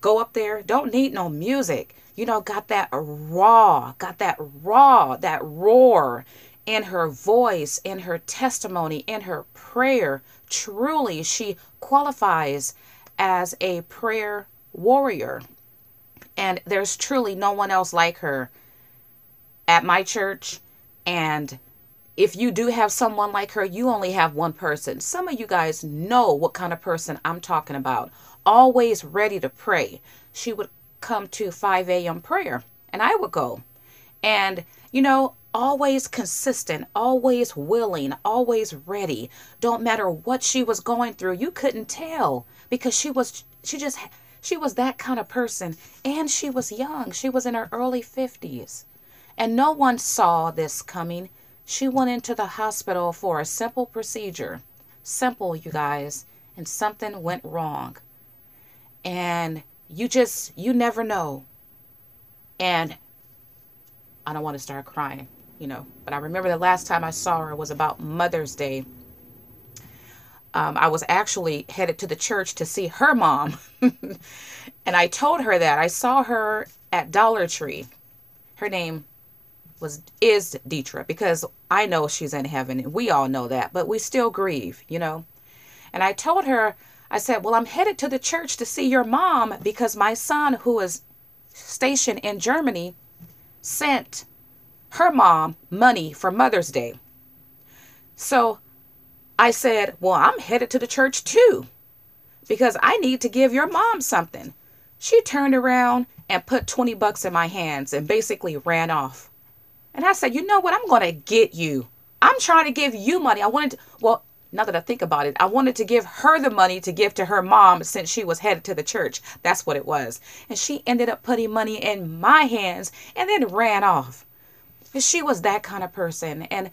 Go up there, don't need no music. Got that that roar in her voice, in her testimony, in her prayer. Truly, she qualifies as a prayer warrior. And there's truly no one else like her at my church. And if you do have someone like her, you only have one person. Some of you guys know what kind of person I'm talking about. Always ready to pray. She would come to 5 a.m. prayer, and I would go. And, always consistent, always willing, always ready. Don't matter what she was going through. You couldn't tell because she was that kind of person. And she was young. She was in her early 50s. And no one saw this coming. She went into the hospital for a simple procedure. Simple, you guys. And something went wrong. And you never know. And I don't want to start crying, but I remember the last time I saw her was about Mother's Day. I was actually headed to the church to see her mom. And I told her that I saw her at Dollar Tree. Her name is Deetra, because I know she's in heaven, and we all know that, but we still grieve. And I told her, I said, well, I'm headed to the church to see your mom because my son, who is stationed in Germany, sent her mom money for Mother's Day. So I said, well, I'm headed to the church too because I need to give your mom something. She turned around and put $20 in my hands and basically ran off. And I said, you know what? I'm going to get you. I'm trying to give you money. Now that I think about it, I wanted to give her the money to give to her mom since she was headed to the church. That's what it was. And she ended up putting money in my hands and then ran off. And she was that kind of person. And,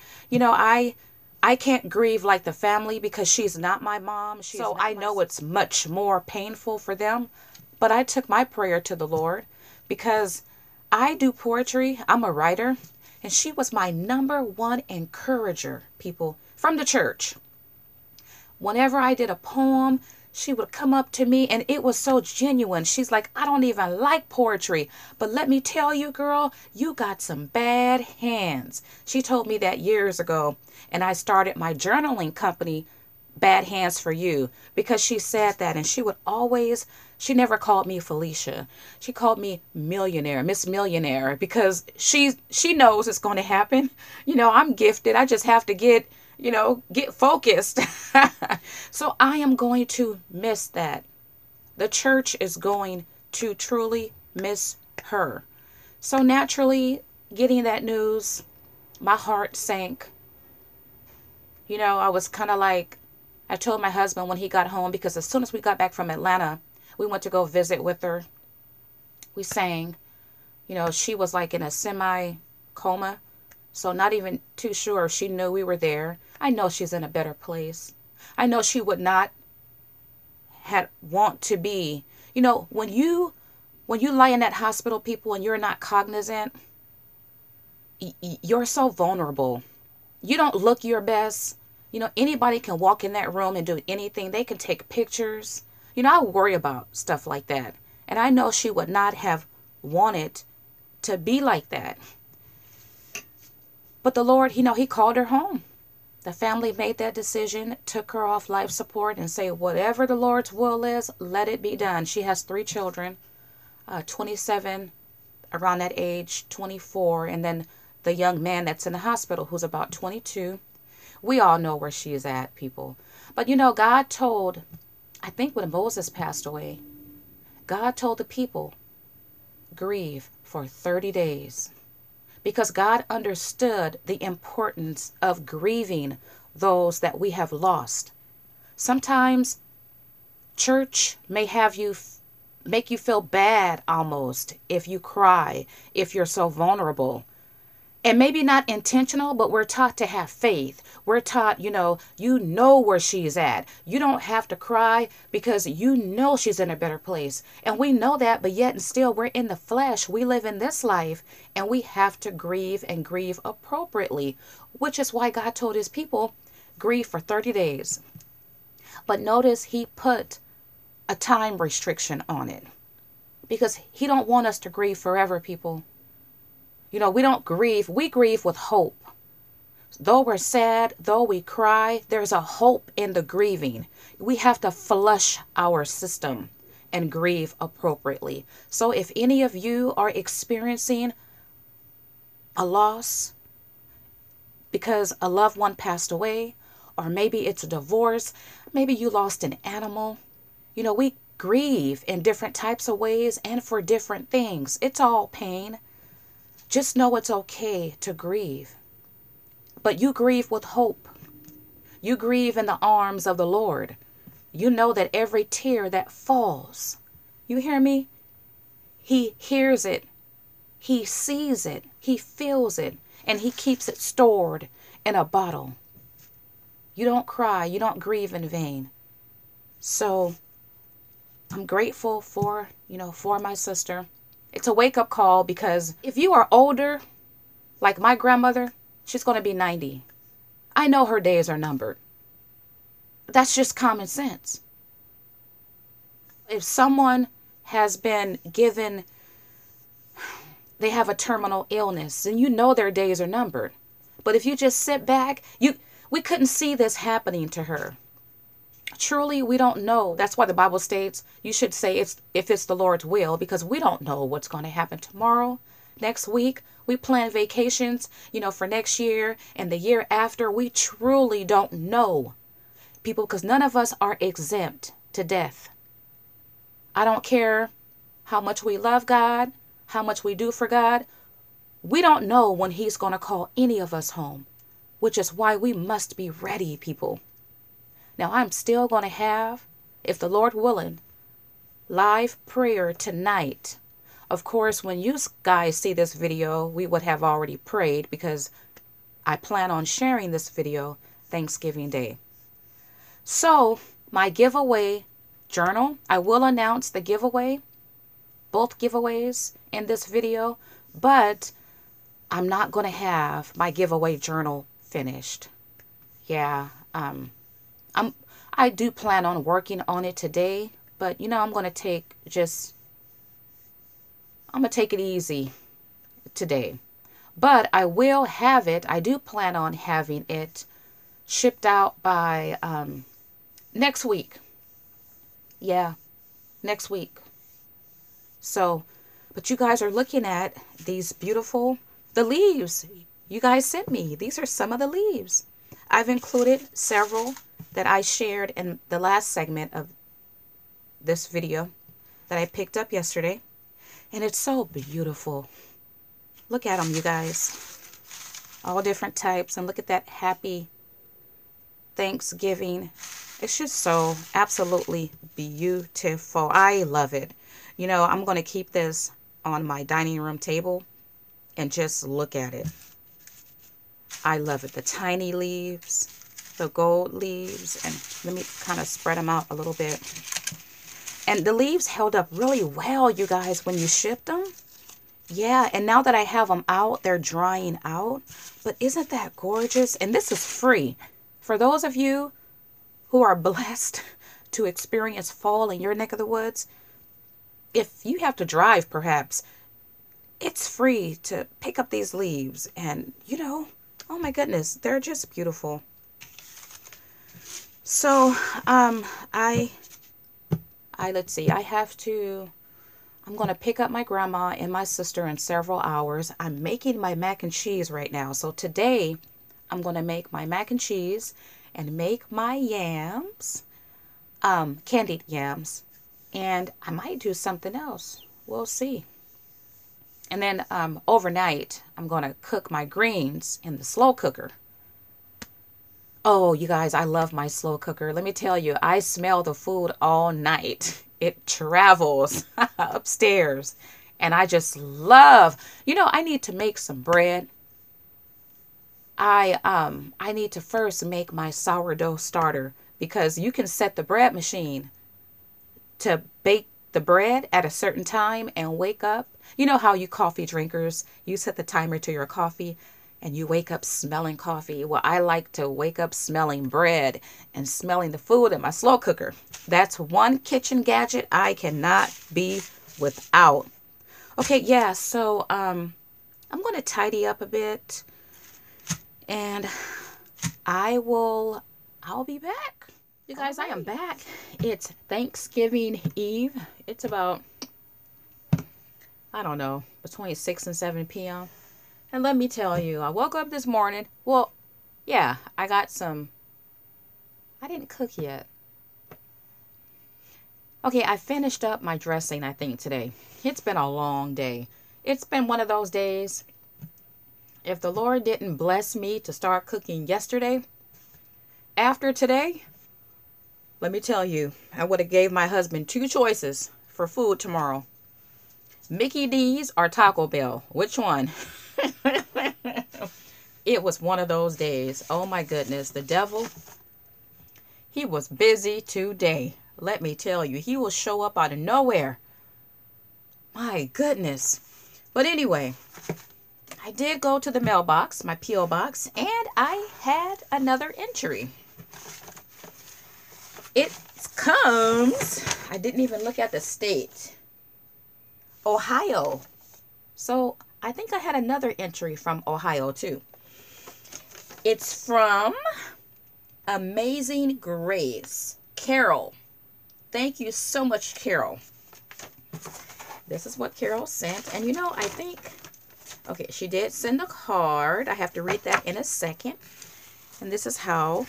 I can't grieve like the family because she's not my mom. So I know it's much more painful for them. But I took my prayer to the Lord because I do poetry. I'm a writer. And she was my number one encourager, people, from the church. Whenever I did a poem, she would come up to me and it was so genuine. She's like, I don't even like poetry, but let me tell you, girl, you got some bad hands. She told me that years ago, and I started my journaling company, Bad Hands for You, because she said that. And she never called me Felicia. She called me Millionaire, Miss Millionaire, because she knows it's going to happen. I'm gifted. I just have to get focused. So I am going to miss that. The church is going to truly miss her. So naturally, getting that news, my heart sank. I was kind of like, I told my husband when he got home, because as soon as we got back from Atlanta, we went to go visit with her. We sang. She was like in a semi-coma. So not even too sure if she knew we were there. I know she's in a better place. I know she would not want to be. When you lie in that hospital, people, and you're not cognizant, you're so vulnerable. You don't look your best. Anybody can walk in that room and do anything. They can take pictures. I worry about stuff like that. And I know she would not have wanted to be like that. But the Lord, He called her home. The family made that decision, took her off life support, and say, whatever the Lord's will is, let it be done. She has 3 children, 27, around that age, 24, and then the young man that's in the hospital who's about 22. We all know where she is at, people. But God told, I think when Moses passed away, God told the people, grieve for 30 days. Because God understood the importance of grieving those that we have lost. Sometimes church may have you make you feel bad almost if you cry, if you're so vulnerable. And maybe not intentional, but we're taught to have faith. We're taught, you know where she's at. You don't have to cry because you know she's in a better place. And we know that, but yet and still we're in the flesh. We live in this life and we have to grieve and grieve appropriately, which is why God told his people, grieve for 30 days. But notice he put a time restriction on it because he don't want us to grieve forever, people. We don't grieve. We grieve with hope. Though we're sad, though we cry, there's a hope in the grieving. We have to flush our system and grieve appropriately. So if any of you are experiencing a loss because a loved one passed away, or maybe it's a divorce, maybe you lost an animal, we grieve in different types of ways and for different things. It's all pain. Just know it's okay to grieve. But you grieve with hope. You grieve in the arms of the Lord. You know that every tear that falls, you hear me? He hears it. He sees it. He feels it. And he keeps it stored in a bottle. You don't cry. You don't grieve in vain. So I'm grateful for my sister. It's a wake-up call because if you are older, like my grandmother, she's going to be 90. I know her days are numbered. That's just common sense. If someone has been given, they have a terminal illness, and you know their days are numbered. But if you just sit back, we couldn't see this happening to her. Truly, we don't know. That's why the Bible states you should say if it's the Lord's will, because we don't know what's going to happen tomorrow, next week. We plan vacations, for next year and the year after. We truly don't know, people, because none of us are exempt to death. I don't care how much we love God, how much we do for God. We don't know when he's going to call any of us home, which is why we must be ready, people. Now, I'm still going to have, if the Lord willing, live prayer tonight. Of course, when you guys see this video, we would have already prayed because I plan on sharing this video Thanksgiving Day. So, my giveaway journal, I will announce the giveaway, both giveaways in this video, but I'm not going to have my giveaway journal finished. Yeah, I do plan on working on it today, but I'm going to take it easy today. But I will have it. I do plan on having it shipped out by next week. Yeah, next week. So, but you guys are looking at these beautiful, the leaves you guys sent me. These are some of the leaves. I've included several that I shared in the last segment of this video that I picked up yesterday. And it's so beautiful. Look at them, you guys. All different types. And look at that happy Thanksgiving. It's just so absolutely beautiful. I love it. I'm going to keep this on my dining room table and just look at it. I love it. The tiny leaves, the gold leaves, and let me kind of spread them out a little bit. And the leaves held up really well, you guys, when you shipped them. Yeah, and now that I have them out, they're drying out. But isn't that gorgeous? And this is free. For those of you who are blessed to experience fall in your neck of the woods, if you have to drive, perhaps, it's free to pick up these leaves. And, oh my goodness, they're just beautiful. So, let's see, I'm going to pick up my grandma and my sister in several hours. I'm making my mac and cheese right now. So today, I'm going to make my mac and cheese and make my yams, candied yams. And I might do something else. We'll see. And then overnight, I'm going to cook my greens in the slow cooker. Oh, you guys, I love my slow cooker. Let me tell you, I smell the food all night. It travels upstairs. And I just love, I need to make some bread. I need to first make my sourdough starter because you can set the bread machine to bake the bread at a certain time and wake up. You know how you coffee drinkers, you set the timer to your coffee and you wake up smelling coffee. Well, I like to wake up smelling bread and smelling the food in my slow cooker. That's one kitchen gadget I cannot be without. Okay, yeah, so I'm going to tidy up a bit and I'll be back. You guys, I am back. It's Thanksgiving Eve. It's about, I don't know, between 6 and 7 p.m. And let me tell you, I woke up this morning. Well, yeah, I didn't cook yet. Okay, I finished up my dressing, I think, today. It's been a long day. It's been one of those days. If the Lord didn't bless me to start cooking yesterday, after today, let me tell you, I would have gave my husband 2 choices for food tomorrow. Mickey D's or Taco Bell. Which one? It was one of those days. Oh my goodness. The devil, he was busy today. Let me tell you, he will show up out of nowhere. My goodness. But anyway, I did go to the mailbox, my P.O. box, and I had another entry. It comes, I didn't even look at the state, Ohio. So I think I had another entry from Ohio too. It's from Amazing Grace, Carol. Thank you so much, Carol. This is what Carol sent. And I think, okay, she did send a card. I have to read that in a second. And this is how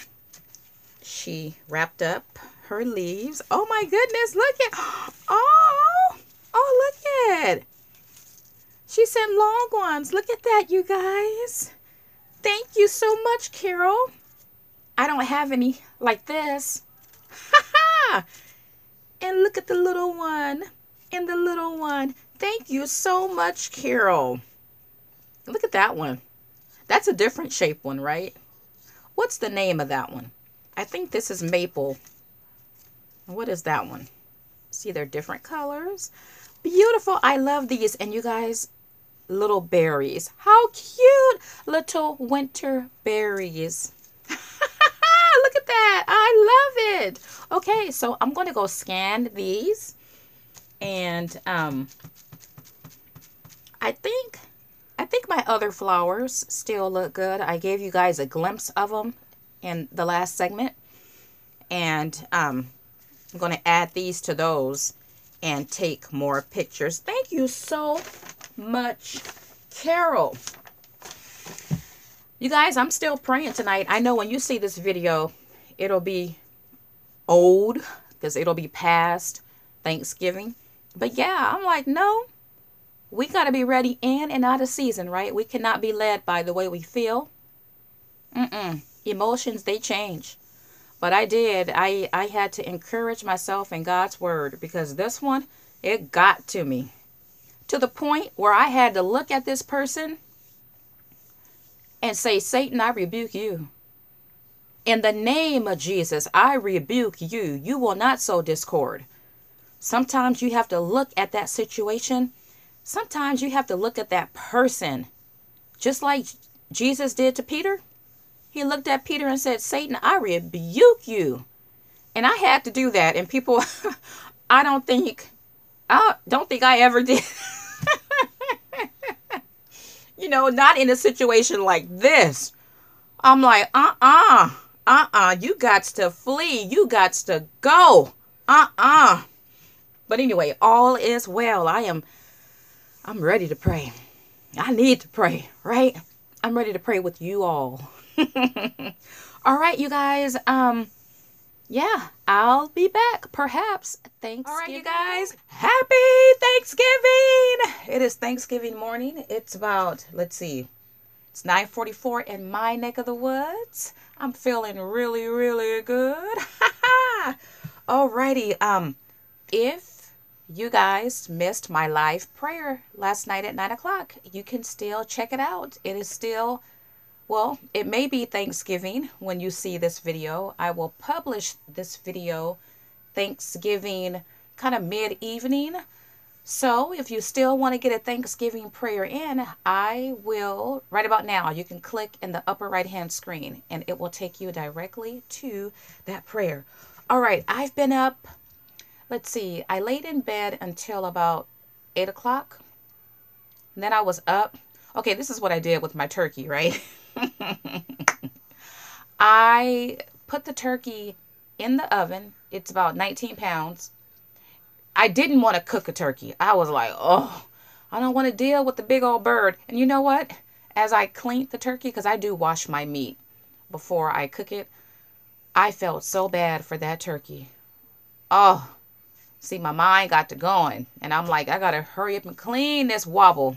she wrapped up her leaves. Oh my goodness, look at, oh, look at. She sent long ones. Look at that, you guys. Thank you so much, Carol. I don't have any like this. Ha ha! And look at the little one. And the little one. Thank you so much, Carol. Look at that one. That's a different shape one, right? What's the name of that one? I think this is maple. What is that one? See, they're different colors. Beautiful. I love these. And you guys, little berries. How cute. Little winter berries. Look at that. I love it. Okay, so I'm going to go scan these. And I think my other flowers still look good. I gave you guys a glimpse of them in the last segment. And I'm going to add these to those and take more pictures. Thank you so much, Carol. You guys, I'm still praying tonight. I know when you see this video, it'll be old because it'll be past Thanksgiving. But yeah, I'm like, no, we got to be ready in and out of season, right? We cannot be led by the way we feel. Emotions, they change. But I had to encourage myself in God's word because this one, it got to me. To the point where I had to look at this person and say, Satan, I rebuke you. In the name of Jesus, I rebuke you. You will not sow discord. Sometimes you have to look at that situation. Sometimes you have to look at that person. Just like Jesus did to Peter. He looked at Peter and said, Satan, I rebuke you. And I had to do that. And people, I don't think I ever did. Not in a situation like this. I'm like, you got to flee. You got to go. But anyway, all is well. I'm ready to pray. I need to pray, right? I'm ready to pray with you all. All right, you guys. Yeah, I'll be back. Perhaps Thanksgiving. All right, you guys. Happy Thanksgiving. It is Thanksgiving morning. It's about, let's see, it's 9:44 in my neck of the woods. I'm feeling really, really good. Alrighty. If you guys missed my live prayer last night at 9 o'clock, you can still check it out. It is still, well, it may be Thanksgiving when you see this video. I will publish this video Thanksgiving kind of mid-evening. So if you still want to get a Thanksgiving prayer in, I will, right about now, you can click in the upper right-hand screen and it will take you directly to that prayer. All right, I've been up, let's see, I laid in bed until about 8 o'clock. And then I was up. Okay, this is what I did with my turkey, right? I put the turkey in the oven. It's about 19 pounds. I didn't want to cook a turkey. I was like, oh, I don't want to deal with the big old bird. And you know what? As I cleaned the turkey, because I do wash my meat before I cook it, I felt so bad for that turkey. Oh, see, my mind got to going. And I'm like, I got to hurry up and clean this wobble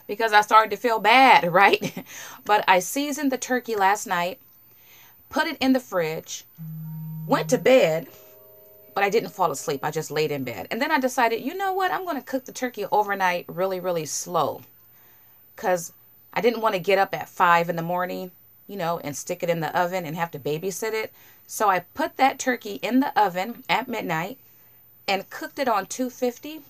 because I started to feel bad, right? But I seasoned the turkey last night, put it in the fridge, went to bed. But I didn't fall asleep. I just laid in bed. And then I decided, you know what? I'm going to cook the turkey overnight really, really slow. Because I didn't want to get up at 5 in the morning, you know, and stick it in the oven and have to babysit it. So I put that turkey in the oven at midnight and cooked it on 250.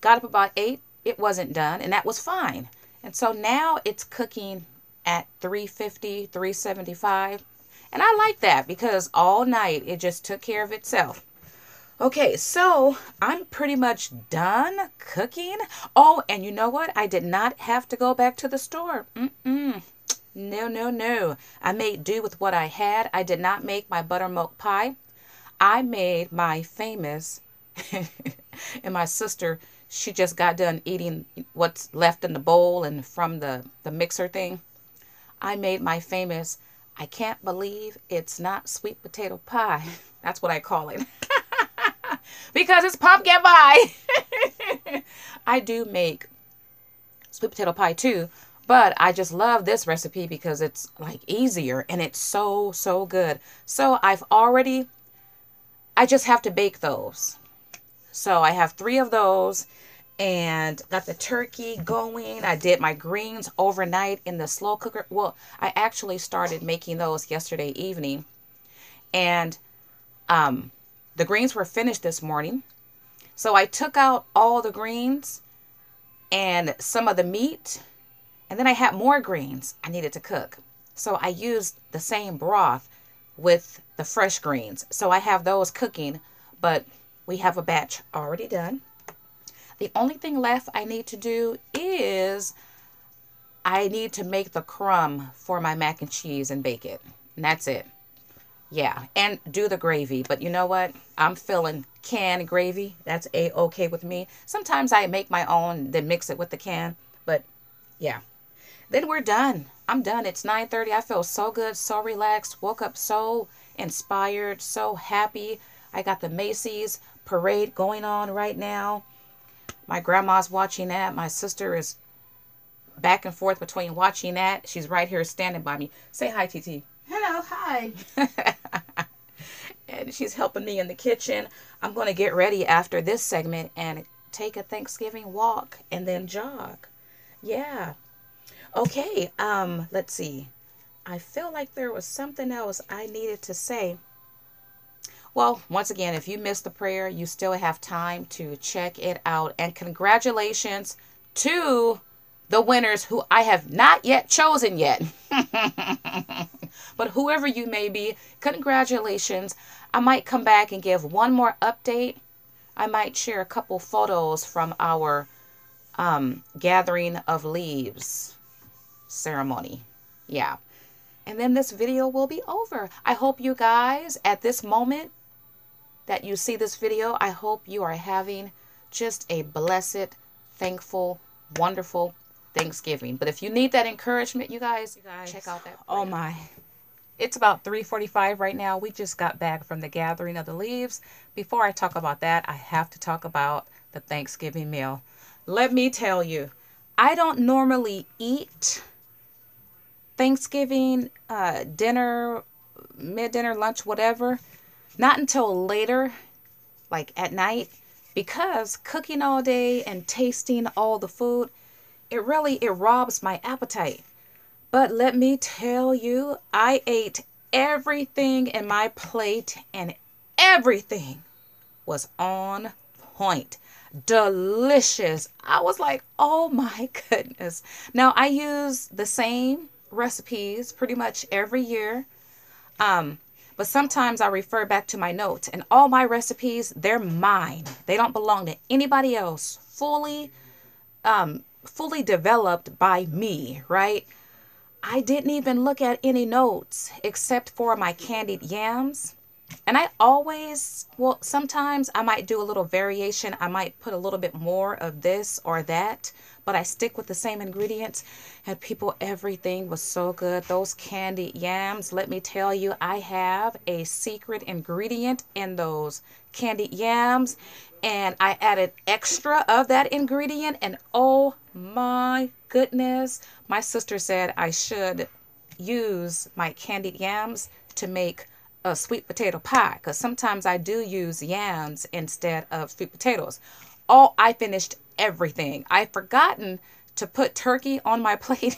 Got up about 8. It wasn't done. And that was fine. And so now it's cooking at 350, 375. And I like that because all night it just took care of itself. Okay, so I'm pretty much done cooking. Oh, and you know what? I did not have to go back to the store. No, no, no. I made do with what I had. I did not make my buttermilk pie. I made my famous, and my sister, she just got done eating what's left in the bowl and from the mixer thing. I made my famous, I can't believe it's not sweet potato pie. That's what I call it. Because it's pumpkin pie. I do make sweet potato pie too, but I just love this recipe because it's like easier and it's so, so good. So I just have to bake those. So I have 3 of those and got the turkey going. I did my greens overnight in the slow cooker. Well, I actually started making those yesterday evening, and the greens were finished this morning. So I took out all the greens and some of the meat, and then I had more greens I needed to cook. So I used the same broth with the fresh greens. So I have those cooking, but we have a batch already done. The only thing left I need to do is I need to make the crumb for my mac and cheese and bake it. And that's it. Yeah, and do the gravy. But you know what? I'm feeling canned gravy. That's A-okay with me. Sometimes I make my own, then mix it with the can. But yeah, then we're done. I'm done. It's 9:30. I feel so good, so relaxed. Woke up so inspired, so happy. I got the Macy's parade going on right now. My grandma's watching that. My sister is back and forth between watching that. She's right here standing by me. Say hi, TT. Hello, hi. And she's helping me in the kitchen. I'm going to get ready after this segment and take a Thanksgiving walk and then jog. Yeah. Okay, let's see. I feel like there was something else I needed to say. Well, once again, if you missed the prayer, you still have time to check it out. And congratulations to the winners who I have not yet chosen yet. But whoever you may be, congratulations. I might come back and give one more update. I might share a couple photos from our gathering of leaves ceremony. Yeah. And then this video will be over. I hope you guys, at this moment that you see this video, I hope you are having just a blessed, thankful, wonderful Thanksgiving. But if you need that encouragement, you guys check out that prayer. Oh my. It's about 3:45 right now. We just got back from the gathering of the leaves. Before I talk about that, I have to talk about the Thanksgiving meal. Let me tell you, I don't normally eat Thanksgiving dinner, mid-dinner, lunch, whatever, not until later, like at night, because cooking all day and tasting all the food, it robs my appetite. But let me tell you, I ate everything in my plate and everything was on point. Delicious. I was like, oh my goodness. Now I use the same recipes pretty much every year. Um, but sometimes I refer back to my notes, and all my recipes, they're mine. They don't belong to anybody else. Fully developed by me, right? I didn't even look at any notes except for my candied yams. And I always, well, sometimes I might do a little variation. I might put a little bit more of this or that, but I stick with the same ingredients. And people, everything was so good. Those candied yams, let me tell you, I have a secret ingredient in those candied yams. And I added extra of that ingredient. And oh my goodness, my sister said I should use my candied yams to make a sweet potato pie, because sometimes I do use yams instead of sweet potatoes. Oh, I finished everything. I've forgotten to put turkey on my plate,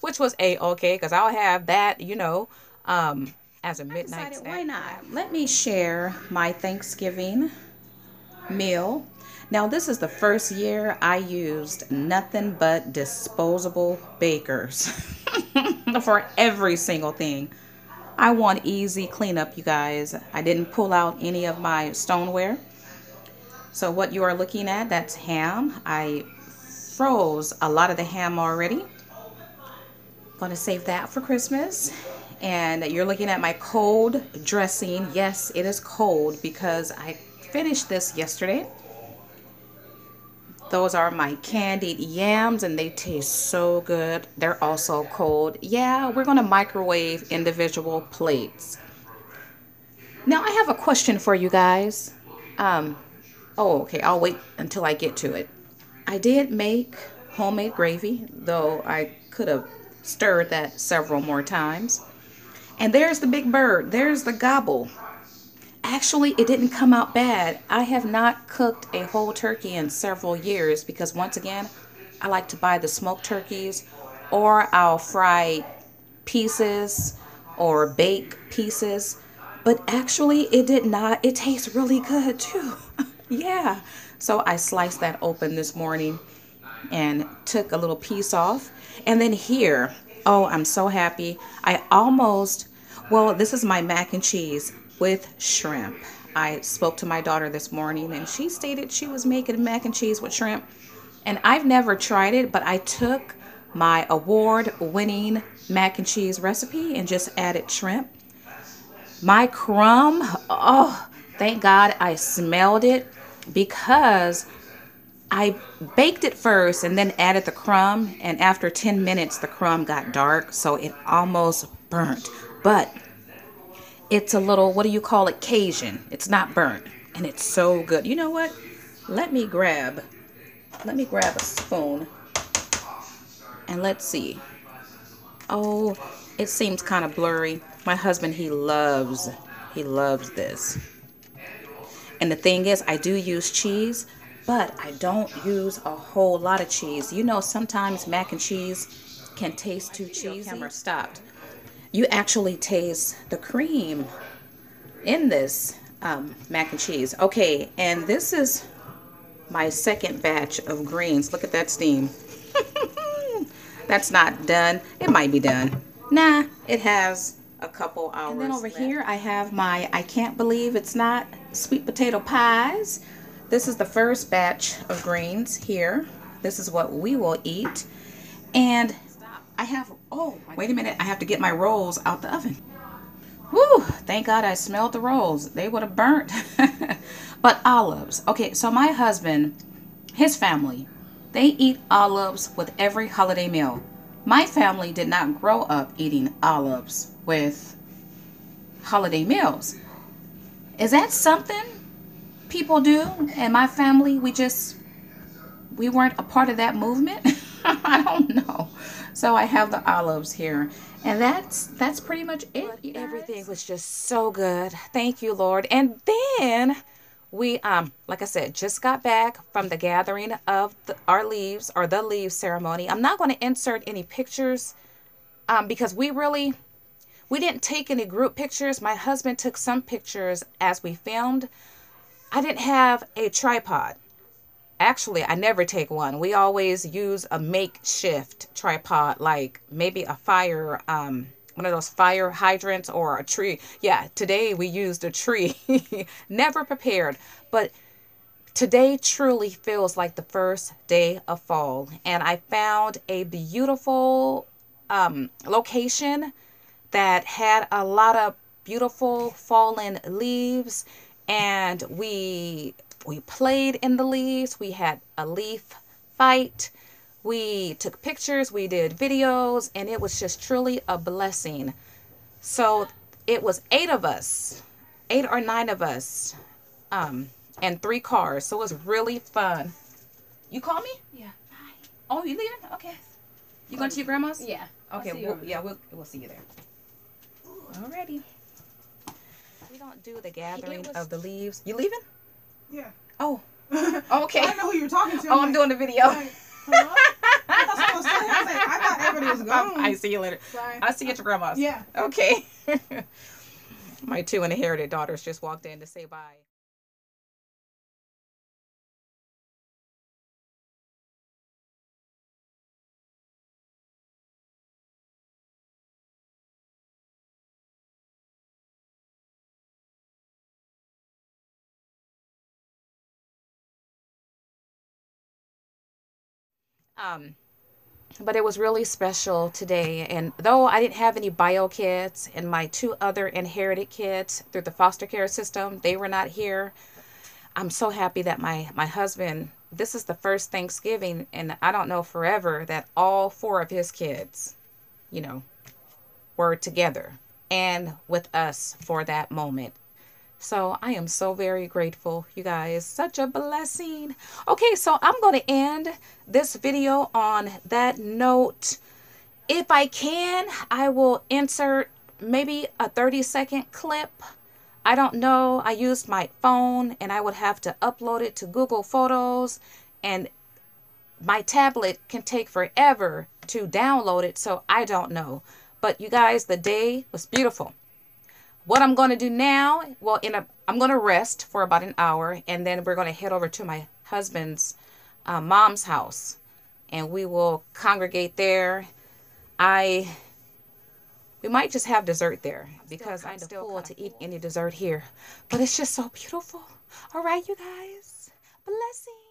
which was a-okay, because I'll have that, as a midnight snack. Why not? Let me share my Thanksgiving meal. Now, this is the first year I used nothing but disposable bakers for every single thing. I want easy cleanup, you guys. I didn't pull out any of my stoneware. So what you are looking at, that's ham. I froze a lot of the ham already. Gonna save that for Christmas. And you're looking at my cold dressing. Yes, it is cold because I finished this yesterday. Those are my candied yams and they taste so good. They're also cold. Yeah, we're gonna microwave individual plates. Now I have a question for you guys. Okay, I'll wait until I get to it. I did make homemade gravy, though I could have stirred that several more times. And there's the big bird. There's the gobble. Actually, it didn't come out bad. I have not cooked a whole turkey in several years because, once again, I like to buy the smoked turkeys, or I'll fry pieces or bake pieces. But actually, it did not. It tastes really good too. Yeah. So I sliced that open this morning and took a little piece off. And then here, oh, I'm so happy. This is my mac and cheese with shrimp. I spoke to my daughter this morning and she stated she was making mac and cheese with shrimp. And I've never tried it, but I took my award-winning mac and cheese recipe and just added shrimp. My crumb, oh, thank God I smelled it, because I baked it first and then added the crumb, and after 10 minutes the crumb got dark, so it almost burnt. But it's a little, what do you call it, Cajun. It's not burnt, and it's so good. You know what? Let me grab a spoon and let's see. Oh, it seems kind of blurry. My husband, he loves this. And the thing is, I do use cheese, but I don't use a whole lot of cheese. You know, sometimes mac and cheese can taste too cheesy. Camera stopped. You actually taste the cream in this mac and cheese. Okay, and this is my second batch of greens. Look at that steam. That's not done. It might be done. Nah, it has a couple hours. And then over here I have my, I can't believe it's not sweet potato pies. This is the first batch of greens here. This is what we will eat. And I have, oh, wait a minute. I have to get my rolls out the oven. Whew, thank God I smelled the rolls. They would have burnt. But olives. Okay, so my husband, his family, they eat olives with every holiday meal. My family did not grow up eating olives with holiday meals. Is that something people do? And my family, we weren't a part of that movement? I don't know. So I have the olives here, and that's pretty much it. Everything was just so good. Thank you, Lord. And then we like I said, just got back from the gathering of our leaves, or the leaves ceremony. I'm not going to insert any pictures because we didn't take any group pictures. My husband took some pictures as we filmed. I didn't have a tripod. Actually, I never take one. We always use a makeshift tripod, like maybe a fire, one of those fire hydrants or a tree. Yeah, today we used a tree. Never prepared. But today truly feels like the first day of fall. And I found a beautiful location that had a lot of beautiful fallen leaves, and we played in the leaves. We had a leaf fight. We took pictures, we did videos, and it was just truly a blessing. So it was 8 of us, 8 or 9 of us, and 3 cars. So it was really fun. You call me? Yeah. Oh, you leaving? Okay. You going to your grandma's? Yeah. Okay. We'll see you there. Alrighty. We don't do the gathering of the leaves. You leaving? Yeah. Oh. Okay. I know who you were talking to. Oh, I'm doing the video. Like, hello? I thought someone was still here. I was like, I thought everybody was gone. I see you later. Bye. I'll see you at your grandma's. Yeah. Okay. My 2 inherited daughters just walked in to say bye. Um, but it was really special today. And though I didn't have any bio kids, and my 2 other inherited kids through the foster care system, they were not here. I'm so happy that my husband, this is the first Thanksgiving, and I don't know forever, that all 4 of his kids, you know, were together and with us for that moment. So I am so very grateful, you guys. Such a blessing. Okay, so I'm going to end this video on that note. If I can, I will insert maybe a 30-second clip. I don't know. I used my phone, and I would have to upload it to Google Photos, and my tablet can take forever to download it, so I don't know. But you guys, the day was beautiful. What I'm going to do now, well, I'm going to rest for about an hour, and then we're going to head over to my husband's mom's house, and we will congregate there. We might just have dessert there because I'm still full to eat any dessert here. But it's just so beautiful. All right, you guys. Blessings.